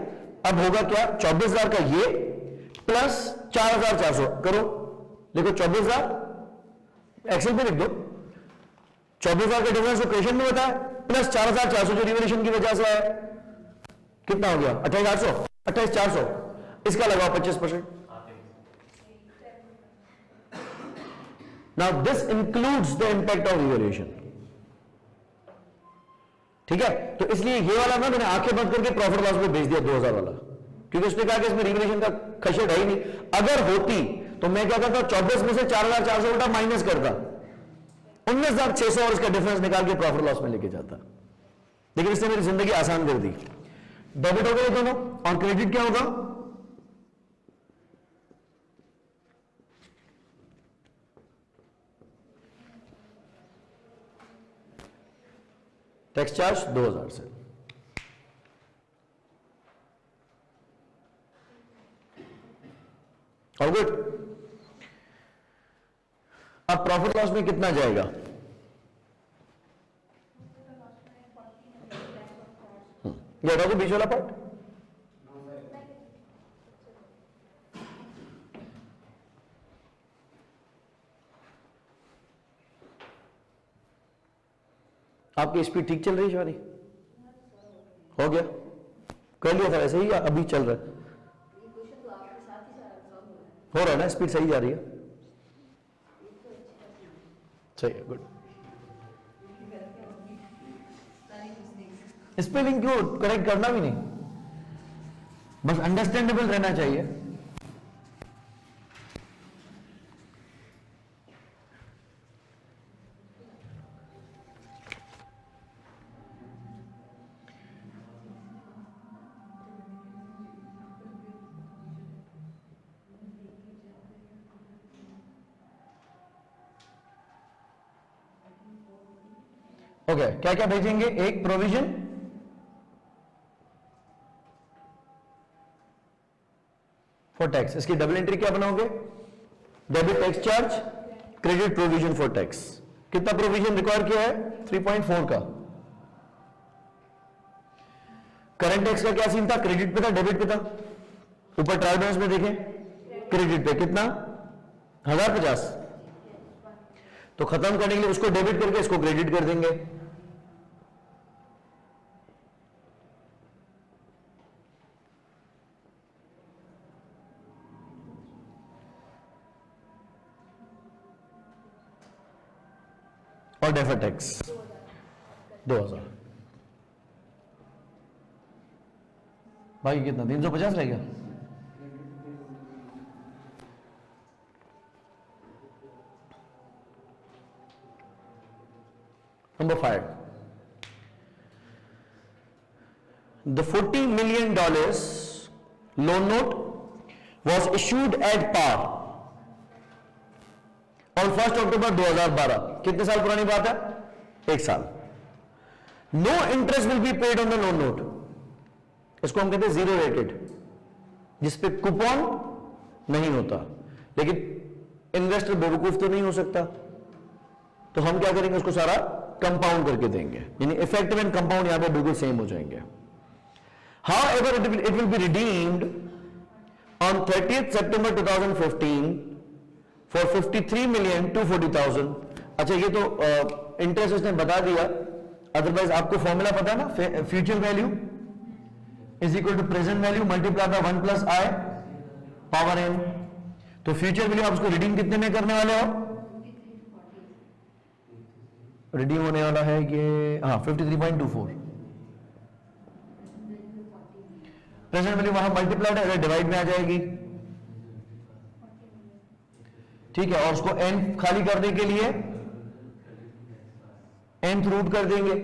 अब होगा क्या? 24,000 का ये प्लस 4,400 करो, देखो 24,000 एक्सेल पे लिख दो, 24,000 का डिफरेंस क्वेश्चन में बताया, प्लस 4,400 जो रिवैल्यूएशन की वजह से है, कितना हो गया? 28,800, 28,400, इसका लगाओ 25%। Now this includes the impact of revaluation, ठीक है। तो इसलिए ये वाला ना मैंने आंखें बंद करके प्रॉफिट लॉस में भेज दिया 2,000 वाला, क्योंकि उसने कहा कि इसमें रिवैल्यूएशन का खसट है ही नहीं। अगर होती तो मैं क्या करता? 24 में से 4,400 उल्टा माइनस करता, 19,600 और इसका डिफरेंस निकाल के प्रॉफिट लॉस में लेके जाता। लेकिन इसने मेरी जिंदगी आसान कर दी। डेबिट हो गए दोनों, और क्रेडिट क्या होगा? टैक्स चार्ज 2,000 से। All good. अब प्रॉफिट लॉस में कितना जाएगा? ये देखो बीच वाला पार्ट, आपकी स्पीड ठीक चल रही है शिवानी? हो गया? कर लिया था वैसे ही या अभी चल रहा है? हो रहा है ना, स्पीड सही जा रही है, सही है, गुड। स्पेलिंग क्यों करेक्ट करना भी नहीं, बस अंडरस्टैंडेबल रहना चाहिए। ओके, क्या क्या भेजेंगे? एक प्रोविजन फॉर टैक्स, इसकी डबल एंट्री क्या बनाओगे? Debit tax charge, credit provision for tax. कितना प्रोविजन रिक्वायर किया है? 3.4 का। करंट टैक्स का क्या सीन था? क्रेडिट पे था, डेबिट पे था? ऊपर ट्रायल बैलेंस में देखें, क्रेडिट पे कितना? 1050। तो खत्म करने के लिए उसको डेबिट करके इसको क्रेडिट कर देंगे। और डेफर टैक्स 2000। भाई कितना? 350 रह गया। Number 5. The $40 million loan note was issued at par on 1st October 2012. कितने साल पुरानी बात है? 1 साल। No interest will be paid on the loan note. इसको हम कहते हैं जीरो रेटेड, जिसपे कूपन नहीं होता। लेकिन इन्वेस्टर बेवकूफ तो नहीं हो सकता, तो हम क्या करेंगे? उसको सारा कंपाउंड करके देंगे, यानी इफेक्टिव एंड कंपाउंड यहां पे बिल्कुल सेम हो जाएंगे। However, it will be redeemed on 30th September 2015 for 53,240,000। अच्छा, ये तो इंटरेस्ट उसने बता दिया, अदरवाइज आपको फॉर्मूला पता है ना, future value is equal to present value multiply by 1 plus i power n. तो फ्यूचर वैल्यू आप उसको रिडीम कितने में करने वाले हो? रिडीम होने वाला है ये, हाँ 53.24। प्रेजेंट वैल्यू वहां मल्टीप्लाइड है, डिवाइड में आ जाएगी, ठीक है। और उसको n खाली करने के लिए nth रूट कर देंगे।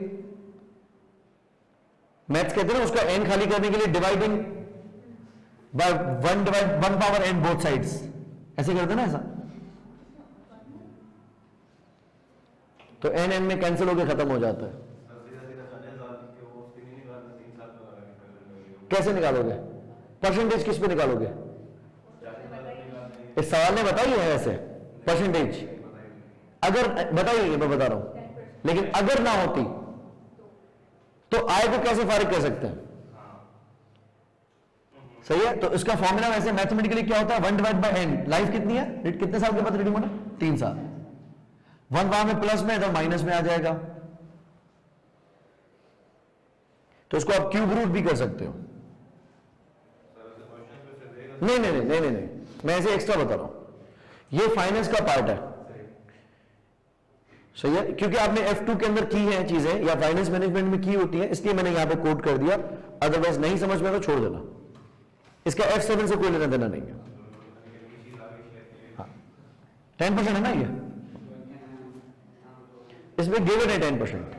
मैथ्स कहते हैं ना, उसका n खाली करने के लिए dividing by 1 power n both sides, ऐसे करते ना ऐसा, तो n में कैंसिल होकर खत्म हो जाता है। कैसे निकालोगे? परसेंटेज किस पे निकालोगे? इस सवाल ने बताई है ऐसे परसेंटेज, अगर बताइए, मैं बता रहा हूं, लेकिन अगर ना होती तो आय को कैसे फारिग कर सकते हैं? सही है, तो इसका फॉर्मूला वैसे मैथमेटिकली क्या होता है? 1 डिवाइड बाय n। लाइफ कितनी है? कितने साल के बाद रिडीम होना? 3 साल। 1 वहां में प्लस में, तो माइनस में आ जाएगा, तो इसको आप क्यूब रूट भी कर सकते हो। नहीं नहीं नहीं नहीं नहीं, मैं ऐसे एक्स्ट्रा बता रहा हूं, ये फाइनेंस का पार्ट है, सही है, क्योंकि आपने F2 के अंदर की है चीजें, या फाइनेंस मैनेजमेंट में की होती है, इसलिए मैंने यहां पे कोड कर दिया। अदरवाइज नहीं समझ में तो छोड़ देना, इसका F7 से कोई लेना देना नहीं है। हाँ 10% है ना ये, इसमें गिवन है 10%।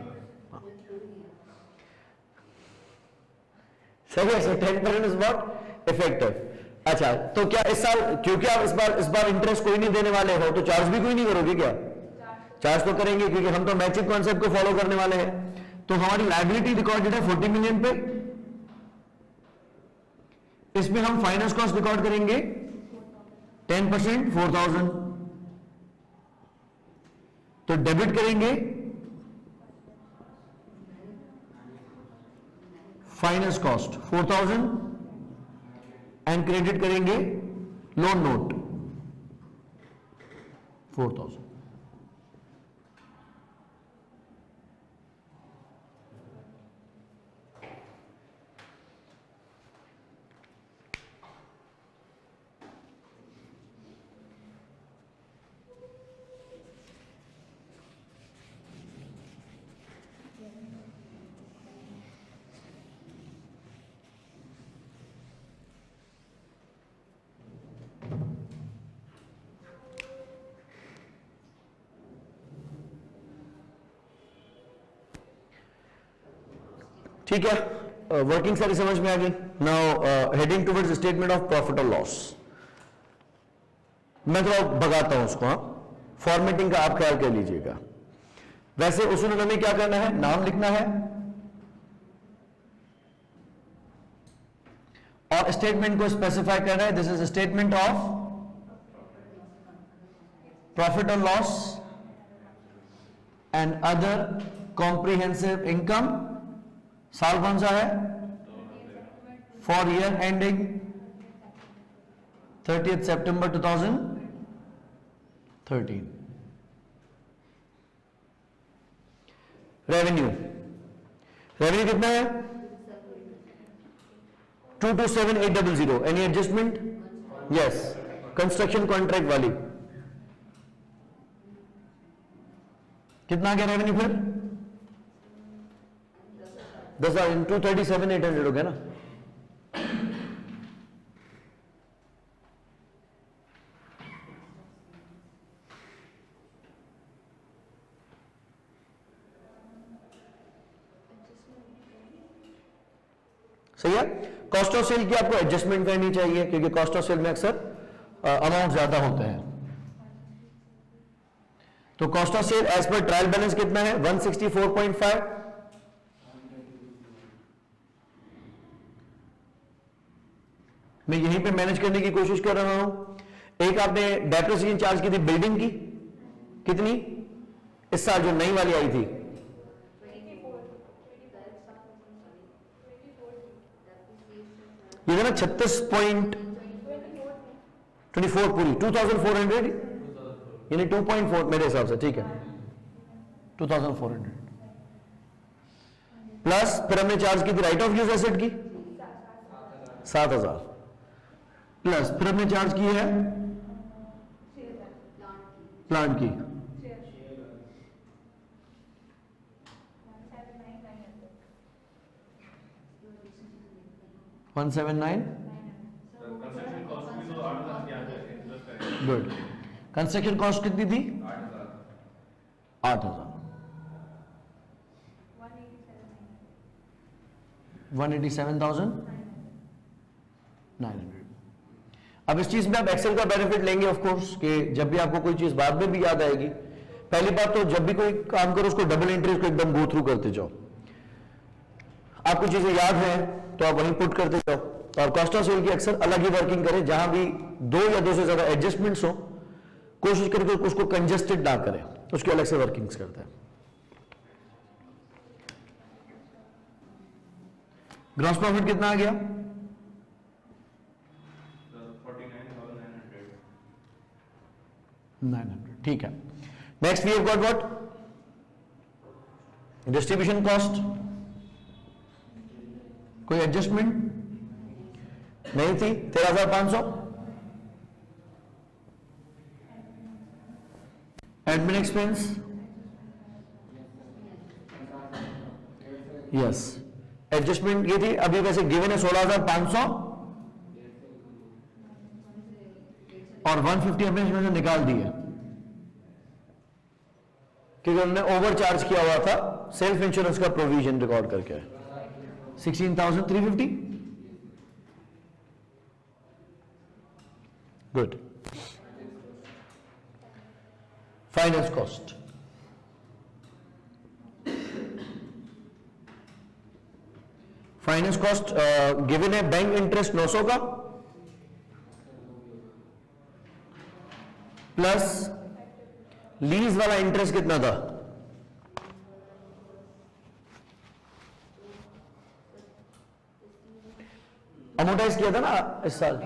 सही है, 10% इज व्हाट? इफेक्टिव। अच्छा, तो क्या इस साल, क्योंकि आप इस बार इंटरेस्ट कोई नहीं देने वाले हो, तो चार्ज भी कोई नहीं करोगे क्या? चार्ज तो करेंगे, क्योंकि हम तो मैचिंग कॉन्सेप्ट को फॉलो करने वाले हैं। तो हमारी लायबिलिटी रिकॉर्डेड है 40 मिलियन पे, इसमें हम फाइनेंस कॉस्ट रिकॉर्ड करेंगे 10%, 4,000। तो डेबिट करेंगे फाइनेंस कॉस्ट 4,000 एंड क्रेडिट करेंगे लोन नोट 4,000। ठीक है, वर्किंग सारी समझ में आ गई। Now heading towards statement of profit और लॉस। मैं थोड़ा भगाता हूं उसको, हाँ, फॉर्मेटिंग का आप ख्याल कर लीजिएगा। वैसे उसूल में क्या करना है, नाम लिखना है और स्टेटमेंट को स्पेसिफाई करना है। This is statement of profit और loss and other comprehensive income. साल कौन सा है, for year ending 30th September 2013। Revenue कितना है, 227800। Any adjustment? Yes. Construction contract वाली कितना आ गया रेवेन्यू फिर? 10,000 इंटू 37,800 हो गया ना। सही है। कॉस्ट ऑफ सेल की आपको एडजस्टमेंट करनी चाहिए क्योंकि कॉस्ट ऑफ सेल में अक्सर अमाउंट ज्यादा होते हैं। तो cost of sale as per trial balance कितना है, 164.5। मैं यहीं पे मैनेज करने की कोशिश कर रहा हूं। एक आपने डेप्रिसिएशन चार्ज की थी बिल्डिंग की, कितनी इस साल जो नई वाली आई थी? ये ना 36.24 पूरी 2400 यानी 2.4 मेरे हिसाब से, ठीक है 2400 प्लस फिर हमने चार्ज की थी राइट ऑफ यूज एसेट की 7,000 प्लस फिर हमने चार्ज की है प्लांट की 179। गुड। कंस्ट्रक्शन कॉस्ट कितनी थी? 8,000। 187,900। अब इस चीज में आप एक्सेल का बेनिफिट लेंगे ऑफ कोर्स कि जब भी आपको कोई चीज बाद में भी याद आएगी, पहली बात तो जब भी कोई काम करो उसको डबल एंट्रीज को एकदम गो थ्रू करते जाओ। आपको चीजें याद है तो आप वहीं पुट करते जाओ। और कॉस्ट ऑफ सेल की अक्सर अलग ही वर्किंग करें, जहां भी 2 या 2 से ज्यादा एडजस्टमेंट्स हो, कोशिश करके उसको कंजेस्टेड ना करें, उसकी अलग से वर्किंग्स करते हैं। ग्रॉस प्रॉफिट कितना आ गया? 49,900। ठीक है। Next we have got what? Distribution cost. कोई एडजस्टमेंट नहीं थी, 13,500। Admin expense yes. एडजस्टमेंट ये थी, अभी वैसे गिवन है 16,500 और 150 अपने इसमें से निकाल दिए क्योंकि उन्होंने ओवर चार्ज किया हुआ था सेल्फ इंश्योरेंस का प्रोविजन रिकॉर्ड करके 16,350। गुड। फाइनेंस कॉस्ट गिवन है बैंक इंटरेस्ट 900 का प्लस लीज वाला इंटरेस्ट कितना था? अमोटाइज किया था ना इस साल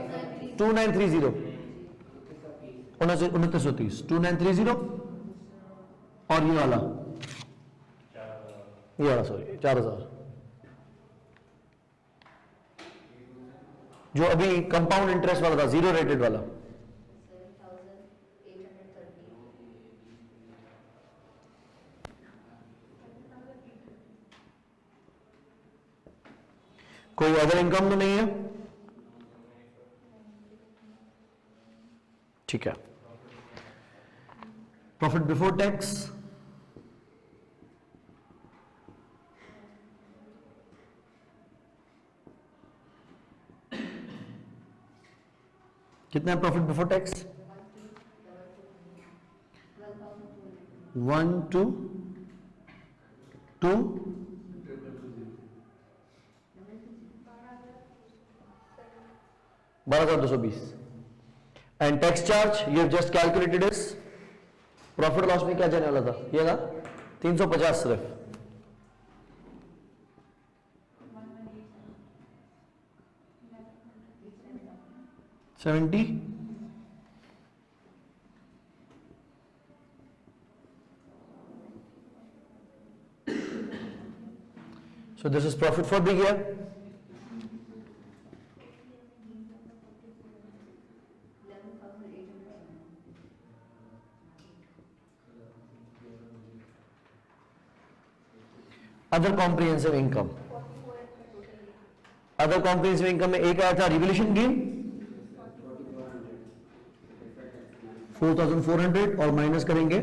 2930 2930 2930 और ये वाला सॉरी 4,000 जो अभी कंपाउंड इंटरेस्ट वाला था, जीरो रेटेड वाला। कोई अदर इनकम तो नहीं है? ठीक है। प्रॉफिट बिफोर टैक्स कितना है? Profit before tax 1,200 2 12,220 and tax charge you have just calculated is profit loss में क्या जाने वाला था ये ना 350 सिर्फ 70 so this is profit for the year. Other comprehensive income, other comprehensive income में एक आया था रिवोल्यूशन गेन 4,400 और माइनस करेंगे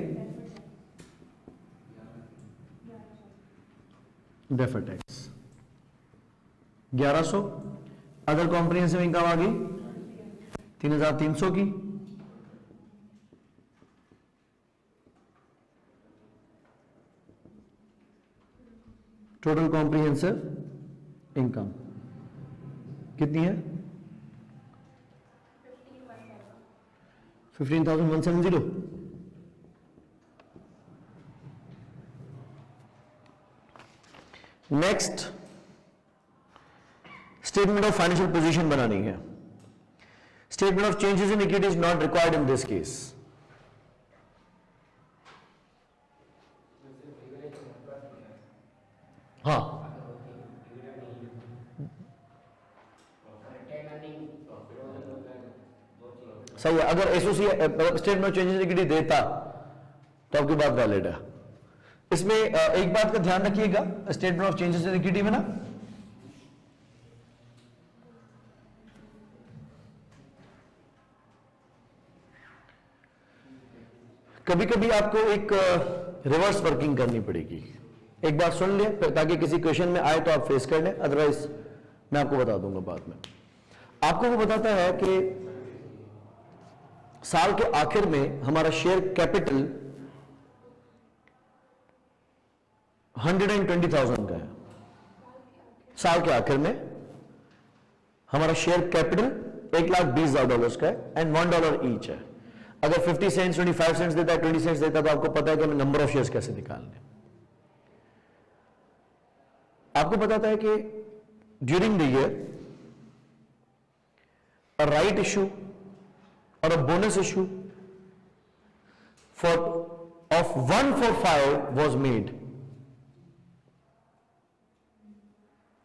deferred tax 1100। Other comprehensive income आ गई 3,300 की, टोटल कॉम्प्रिहेंसिव इनकम कितनी है 15,170। Next statement of financial position बनानी है। Statement of changes in equity is not required in this case. हाँ सही है, अगर SOC statement of changes in equity देता तो आपकी बात वैलिड है। इसमें एक बात का ध्यान रखिएगा statement of changes in equity में ना, कभी कभी आपको एक रिवर्स वर्किंग करनी पड़ेगी। एक बार सुन ले ताकि किसी क्वेश्चन में आए तो आप फेस कर लें, अदरवाइज मैं आपको बता दूंगा बाद में। आपको वो बताता है कि साल के आखिर में हमारा शेयर कैपिटल 120,000 का है। साल के आखिर में हमारा शेयर कैपिटल $1,20,000 का है एंड $1 ईच है। अगर 50 सेंट्स 25 सेंट्स देता है 20 सेंट्स देता है तो आपको पता है कि हमें नंबर ऑफ शेयर्स कैसे निकालने। आपको बताता है कि during the year a right issue और a bonus issue for of 1 for 5 was made.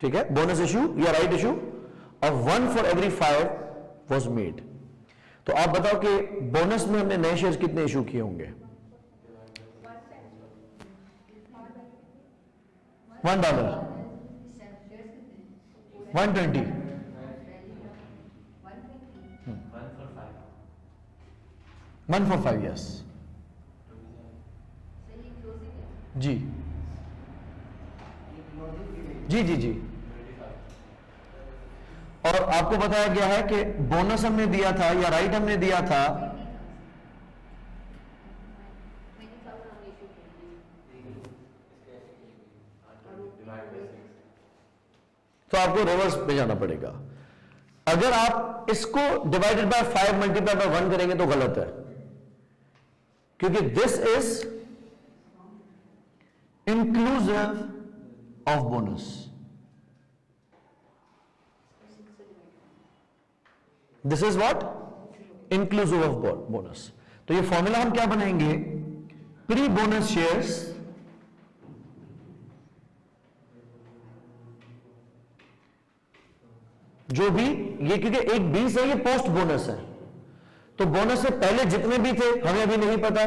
ठीक है, बोनस इशू या right issue of 1 for every 5 was made. तो आप बताओ कि बोनस में हमने नए शेयर्स कितने इशू किए होंगे? $1 120 1 for 5 यस जी जी जी जी। और आपको बताया गया है कि बोनस हमने दिया था या राइट हमने दिया था तो आपको रिवर्स पे जाना पड़ेगा। अगर आप इसको डिवाइडेड बाय 5 मल्टीप्लाई बाय 1 करेंगे तो गलत है, क्योंकि this is inclusive of bonus. This is what? Inclusive of bonus. तो ये फॉर्मूला हम क्या बनाएंगे? प्री बोनस शेयर्स जो भी ये, क्योंकि एक 20 है ये पोस्ट बोनस है, तो बोनस से पहले जितने भी थे हमें अभी नहीं पता,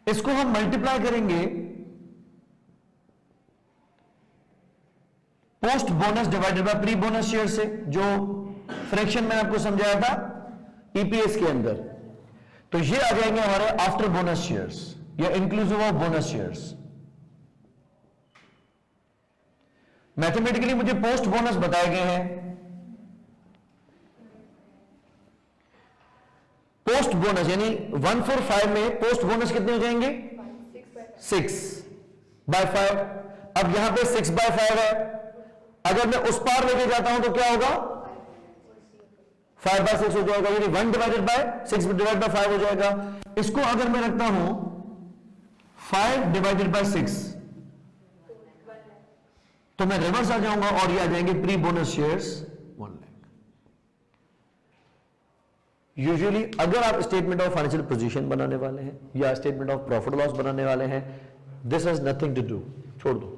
इसको हम मल्टीप्लाई करेंगे post bonus divided by pre bonus share से, जो फ्रैक्शन मैंने आपको समझाया था ईपीएस के अंदर। तो ये आ जाएंगे हमारे आफ्टर बोनस शेयर्स या inclusive of bonus shares. Mathematically मुझे पोस्ट बोनस बताए गए हैं। पोस्ट बोनस यानी 1 for 5 में पोस्ट बोनस कितने हो जाएंगे? 6 by 5। अब यहां पे 6/5 है, अगर मैं उस पार लेके जाता हूं तो क्या होगा, 5/6 हो जाएगा, यानी 1 डिवाइडेड बाय 6 डिवाइड बाय 5 हो जाएगा। इसको अगर मैं रखता हूं 5 डिवाइडेड बाय 6 तो मैं रिवर्स आ जाऊंगा और ये आ जाएंगे pre bonus shares 1 lakh. Usually अगर आप स्टेटमेंट ऑफ फाइनेंशियल पोजीशन बनाने वाले हैं या स्टेटमेंट ऑफ प्रॉफिट लॉस बनाने वाले हैं, this has nothing to do, छोड़ दो।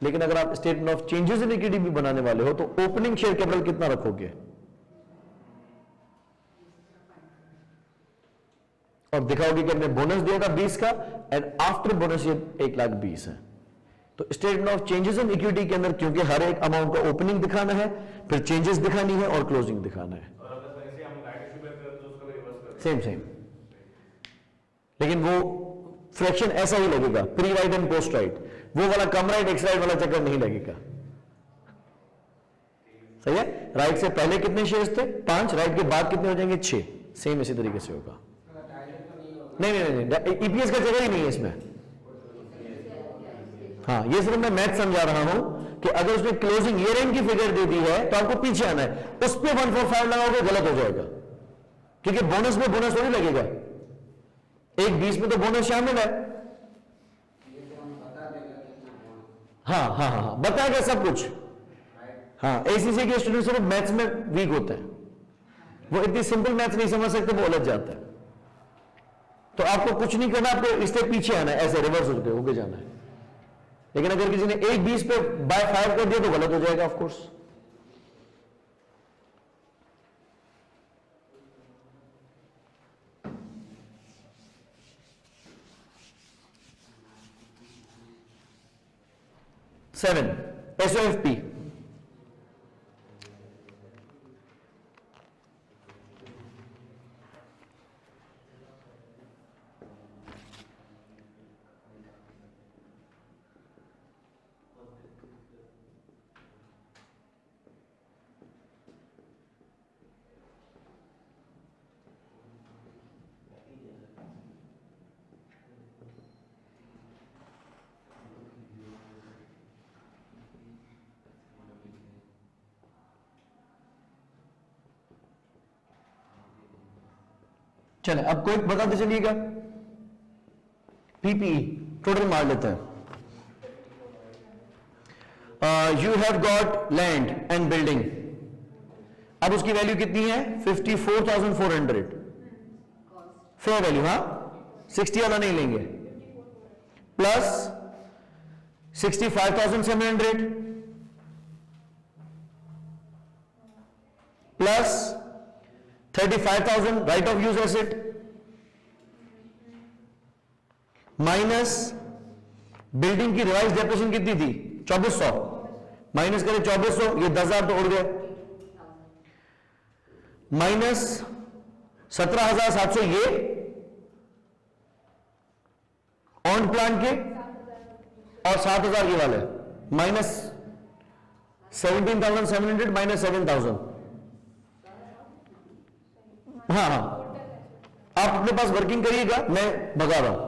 लेकिन अगर आप statement of changes in equity भी बनाने वाले हो तो ओपनिंग शेयर कैपिटल कितना रखोगे और दिखाओगे कि हमने बोनस दिया था 20 का एंड आफ्टर बोनस ये 1,20,000 है। तो statement of changes in equity के अंदर क्योंकि हर एक अमाउंट का ओपनिंग दिखाना है, फिर चेंजेस दिखानी है और क्लोजिंग दिखाना है, सेम। लेकिन वो फ्रैक्शन ऐसा ही लगेगा, pre right and post right, वो वाला कम राइट एक्स राइट वाला चक्कर नहीं लगेगा। सही है, राइट से पहले कितने शेयर्स थे 5, राइट के बाद कितने हो जाएंगे 6, सेम इसी तरीके से होगा। नहीं, ईपीएस का जगह ही नहीं है इसमें। हाँ, ये सिर्फ मैं मैथ समझा रहा हूं कि अगर उसने क्लोजिंग ईयर एंड की फिगर दे दी है तो आपको पीछे आना है, उस पर 145 लगाओगे गलत हो जाएगा, क्योंकि बोनस में बोनस थोड़ी लगेगा, 1/20 में तो बोनस शामिल है। हाँ, बताएगा सब कुछ। हाँ, एसीसी के स्टूडेंट सिर्फ मैथ्स में वीक होते हैं, वो इतनी सिंपल मैथ्स नहीं समझ सकते, वो उलझ जाता है। तो आपको कुछ नहीं करना, आपको इससे पीछे आना है, ऐसे रिवर्स होके जाना है। लेकिन अगर किसी ने 1/20 पे बाय 5 कर दिया तो गलत हो जाएगा ऑफ कोर्स। Seven, SOFP। चले अब कोई बताते चलिएगा, पीपीई टोटल मार लेते हैं। You have got land and building, अब उसकी वैल्यू कितनी है 54,400 फेयर वैल्यू, हाँ 60 वाला नहीं लेंगे, plus 65,700 plus 35,000 right of use asset minus building की रिवाइज डेप्रिसिएशन कितनी थी 2400, माइनस करें 2400, ये 10,000 तो उड़ गए, माइनस 17,700 ये ऑन प्लान के और 7,000 ये वाले, माइनस 17,700 माइनस 7,000। हाँ, आप अपने पास वर्किंग करिएगा, मैं भगा रहा हूं,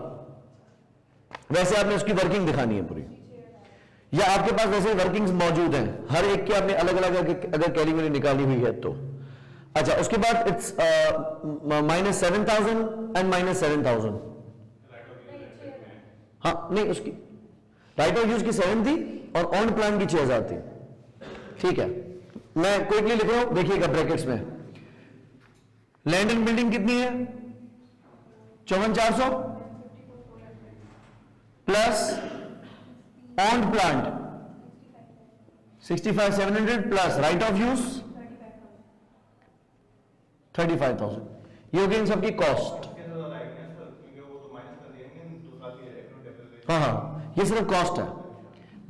वैसे आपने उसकी वर्किंग दिखानी है पूरी, या आपके पास वैसे वर्किंग्स मौजूद हैं, हर एक की आपने अलग अलग अगर कैटेगरी निकाली हुई है तो। अच्छा, उसके बाद इट्स माइनस 7,000 एंड माइनस 7,000। हाँ नहीं, उसकी राइट ऑफ यूज की 7 थी और ऑन प्लान की 6,000 थी। ठीक है, मैं क्विकली लिख रहा हूं, देखिएगा ब्रैकेट्स में। लैंड एंड बिल्डिंग कितनी है 54,400 plus on plant 65,700 plus right of use 35,000। ये हो गई इन सबकी कॉस्ट। हाँ, ये सिर्फ कॉस्ट है,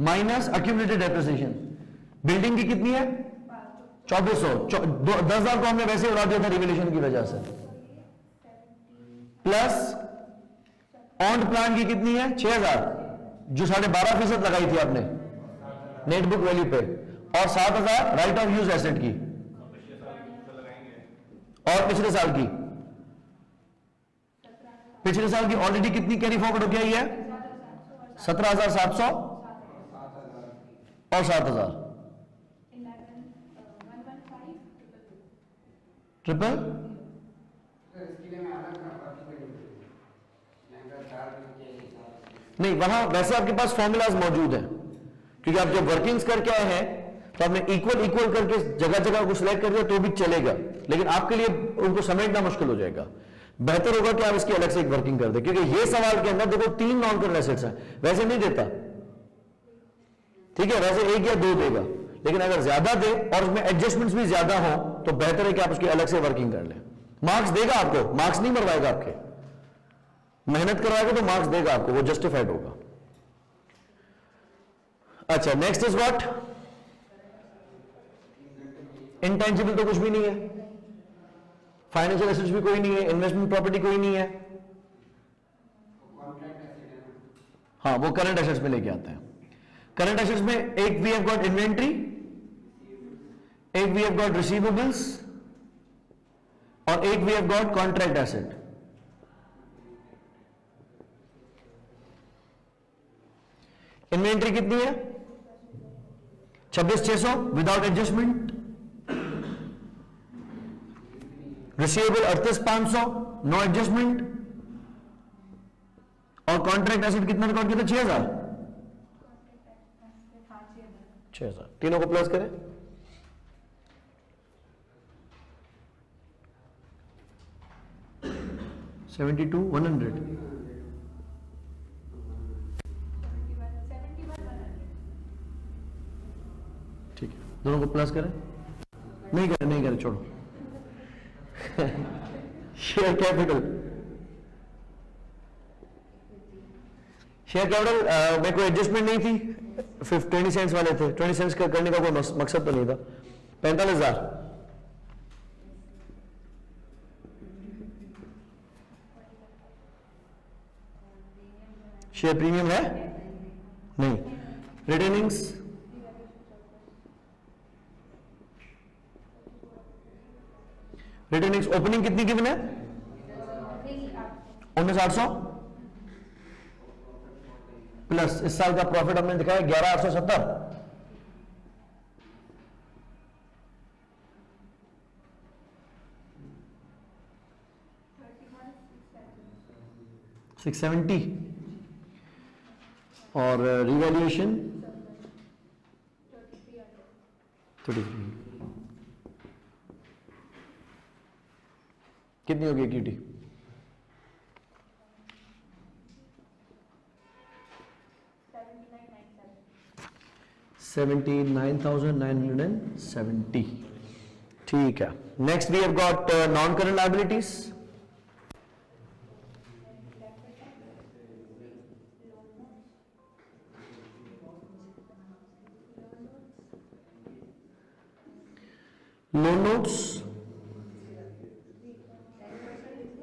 माइनस अक्यूमुलेटेड डेप्रिसिएशन। बिल्डिंग की कितनी है 2400, 10,000 को हमने वैसे उड़ा दिया था रिवैल्यूएशन की वजह से, प्लस ऑन प्लान की कितनी है 6,000 जो 12.5% लगाई थी आपने नेट बुक वैल्यू पे, और 7,000 राइट ऑफ यूज एसेट की, और पिछले साल की ऑलरेडी कितनी कैरी फॉरवर्ड हो गई है 17,700 और 7,000 ट्रिपल नहीं, वहां वैसे आपके पास फॉर्मूलाज मौजूद हैं, क्योंकि आप जब वर्किंग्स करके आए हैं तो आपने इक्वल इक्वल करके जगह जगह को सिलेक्ट कर दिया तो भी चलेगा, लेकिन आपके लिए उनको समेटना मुश्किल हो जाएगा। बेहतर होगा कि आप इसकी अलग से एक वर्किंग कर दें, क्योंकि ये सवाल के अंदर देखो 3 नॉन करंट एसेट्स हैं, वैसे नहीं देता, ठीक है, वैसे 1 या 2 देगा, लेकिन अगर ज्यादा दे और उसमें एडजस्टमेंट्स भी ज्यादा हो तो बेहतर है कि आप उसकी अलग से वर्किंग कर लें। मार्क्स देगा आपको, मार्क्स नहीं मरवाएगा आपके, मेहनत करवाएगा तो मार्क्स देगा आपको, वो जस्टिफाइड होगा। अच्छा, नेक्स्ट इज व्हाट? इंटेंजिबल तो कुछ भी नहीं है, फाइनेंशियल एसेट्स भी कोई नहीं है, इन्वेस्टमेंट प्रॉपर्टी कोई नहीं है, हाँ वो करंट एसेट्स में लेके आते हैं। करंट एसेट्स में एक वी हैव गॉट इन्वेंट्री, एक वी हैव गॉट रिसीवेबल्स और एक we have got contract asset. Inventory कितनी है? 26,600 without adjustment. Receivable 38,500 no adjustment. और कॉन्ट्रैक्ट एसेट कितना रिकॉर्ड किया था? 6,000। 6,000 तीनों को प्लस करें, $72,100। ठीक है, दोनों को प्लस करें, नहीं करें छोड़ो। शेयर कैपिटल में कोई एडजस्टमेंट नहीं थी, 20 सेंट्स वाले थे, 20 सेंट्स का करने का कोई मकसद तो नहीं था। 45,000। शेयर प्रीमियम है नहीं। रिटेनिंग्स ओपनिंग कितनी गिवन है? 19,800 प्लस इस साल का प्रॉफिट हमने दिखाया 11,870। $670 और रिवैल्यूएशन 33। कितनी होगी इक्विटी? 79,970। ठीक है, next we have got non current liabilities. Loan notes,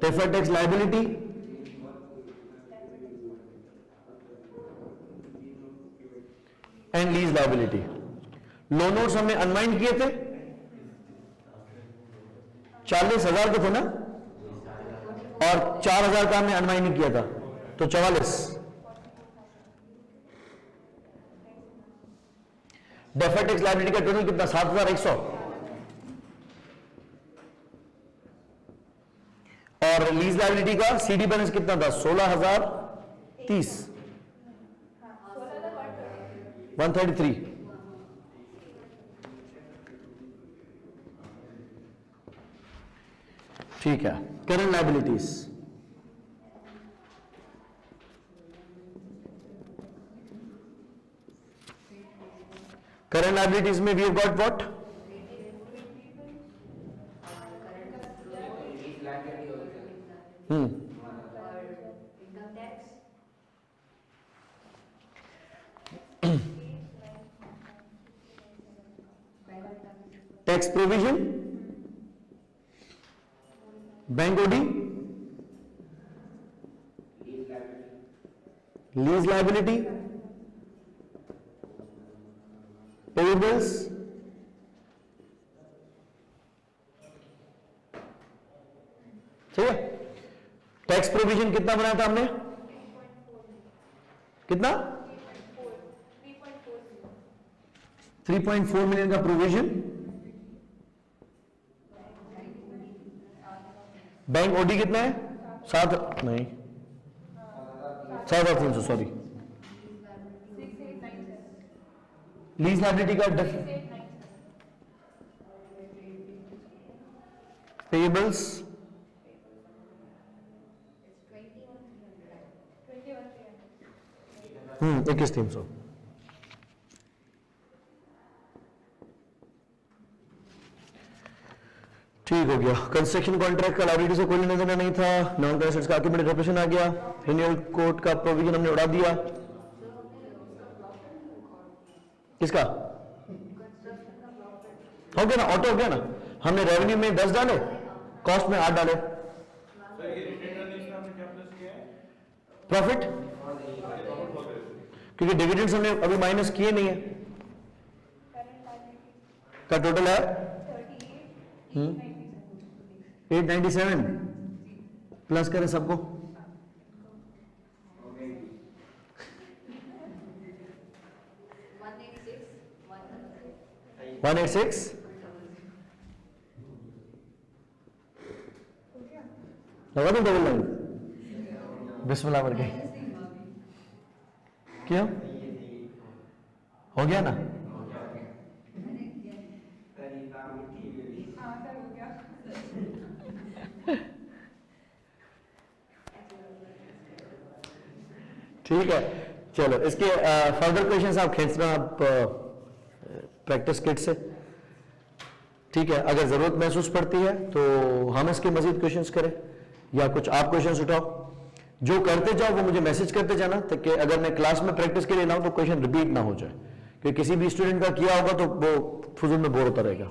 deferred tax liability, and lease liability. Loan notes हमने अनवाइंड किए थे, 40,000 के थे ना, और 4,000 का हमने अनवाइंड नहीं किया था, तो 44। डेफर्ड टैक्स लायबिलिटी का टोटल कितना? 7,100। और लीज लायबिलिटी का सीडी बैलेंस कितना था? 16,030। 133। ठीक है, करंट लायबिलिटीज। करंट लायबिलिटीज में we have got what? Tax provision, bank OD, lease liability, payables, ठीक है। टैक्स प्रोविजन कितना बनाया था हमने? कितना? 3.4 मिलियन का प्रोविजन, बैंक ओडी कितना है? 7,300 सॉरी, लीज लायबिलिटी का पेबल्स 21,300। ठीक हो गया। कंस्ट्रक्शन कॉन्ट्रैक्ट का लायबिलिटी से कोई लेना देना नहीं था। नॉन करंट एसेट्स का आर्ग्यूमेंट ऑपरेशन आ गया। रिन्यूअल कोर्ट का प्रोविजन हमने उड़ा दिया। किसका हो गया ना, ऑटो हो गया ना। हमने रेवेन्यू में 10 डाले, कॉस्ट में 8 डाले। प्रॉफिट क्योंकि डिविडेंड्स हमने अभी माइनस किए नहीं है, का टोटल है 897 प्लस करें सबको 186 लगा दो डबल लाइन बिस्मिल्लाह वर्गे क्या हो गया ना। ठीक है, चलो इसके फर्दर क्वेश्चंस आप खींचना आप प्रैक्टिस किट से। ठीक है, अगर जरूरत महसूस पड़ती है तो हम इसके मजीद क्वेश्चंस करें या कुछ आप क्वेश्चंस उठाओ। जो करते जाओ वो मुझे मैसेज करते जाना, ताकि अगर मैं क्लास में प्रैक्टिस के लिए लाऊं तो क्वेश्चन रिपीट ना हो जाए, क्योंकि किसी भी स्टूडेंट का किया होगा तो वो फुजूल में बोर होता रहेगा।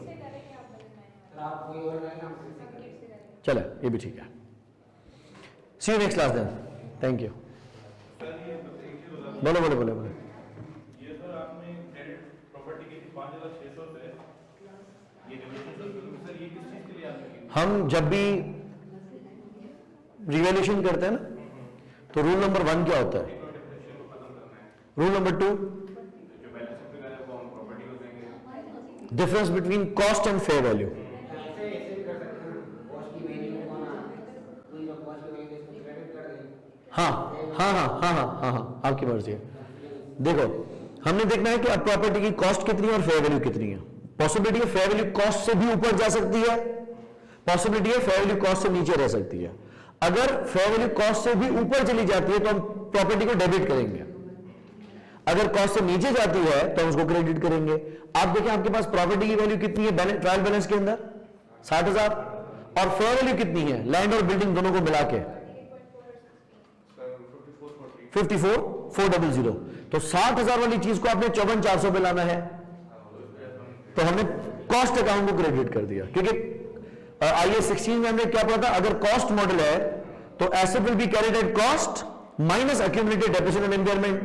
चले, ये भी ठीक है। See you next class then, thank you. बोलो बोलो बोलो बोलो। ये सर आपने क्रेडिट प्रॉपर्टी की 5,600 से ये रिवैल्यूएशन सर ये किस चीज के लिए आपने की? हम जब भी रिवैल्यूएशन करते हैं ना, तो रूल नंबर 1 क्या होता है? रूल नंबर 2 जो बैलेंस शीट में वो हम प्रॉपर्टी को देंगे। Difference between cost and fair value. हाँ हाँ हाँ हाँ हाँ हाँ हाँ आपकी मर्जी है। देखो, हमने देखना है कि अब प्रॉपर्टी की कॉस्ट कितनी है और फेयर वैल्यू कितनी है। पॉसिबिलिटी है फेयर वैल्यू कॉस्ट से भी ऊपर जा सकती है, पॉसिबिलिटी है फेयर वैल्यू कॉस्ट से नीचे रह सकती है। अगर फेयर वैल्यू कॉस्ट से भी ऊपर चली जाती है तो हम प्रॉपर्टी को डेबिट करेंगे, अगर कॉस्ट से नीचे जाती है तो हम उसको क्रेडिट करेंगे। आप देखें आपके पास प्रॉपर्टी की वैल्यू कितनी है ट्रायल बैलेंस के अंदर 60,000, और फेयर वैल्यू कितनी है लैंड और बिल्डिंग दोनों को मिला के 54,400। तो 60,000 वाली चीज को आपने 54,400 पे लाना है, तो हमने कॉस्ट अकाउंट को क्रेडिट कर दिया। क्योंकि IAS 16 में हमने क्या पढ़ा था, अगर कॉस्ट मॉडल है तो asset will be carried at cost minus accumulated depreciation and impairment,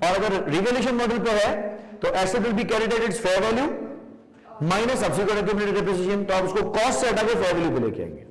और अगर रिवैल्यूएशन मॉडल पे है तो asset will be carried at its fair value minus subsequent accumulated depreciation. तो आप उसको कॉस्ट से हटा के फेयर वैल्यू पे लेके आएंगे।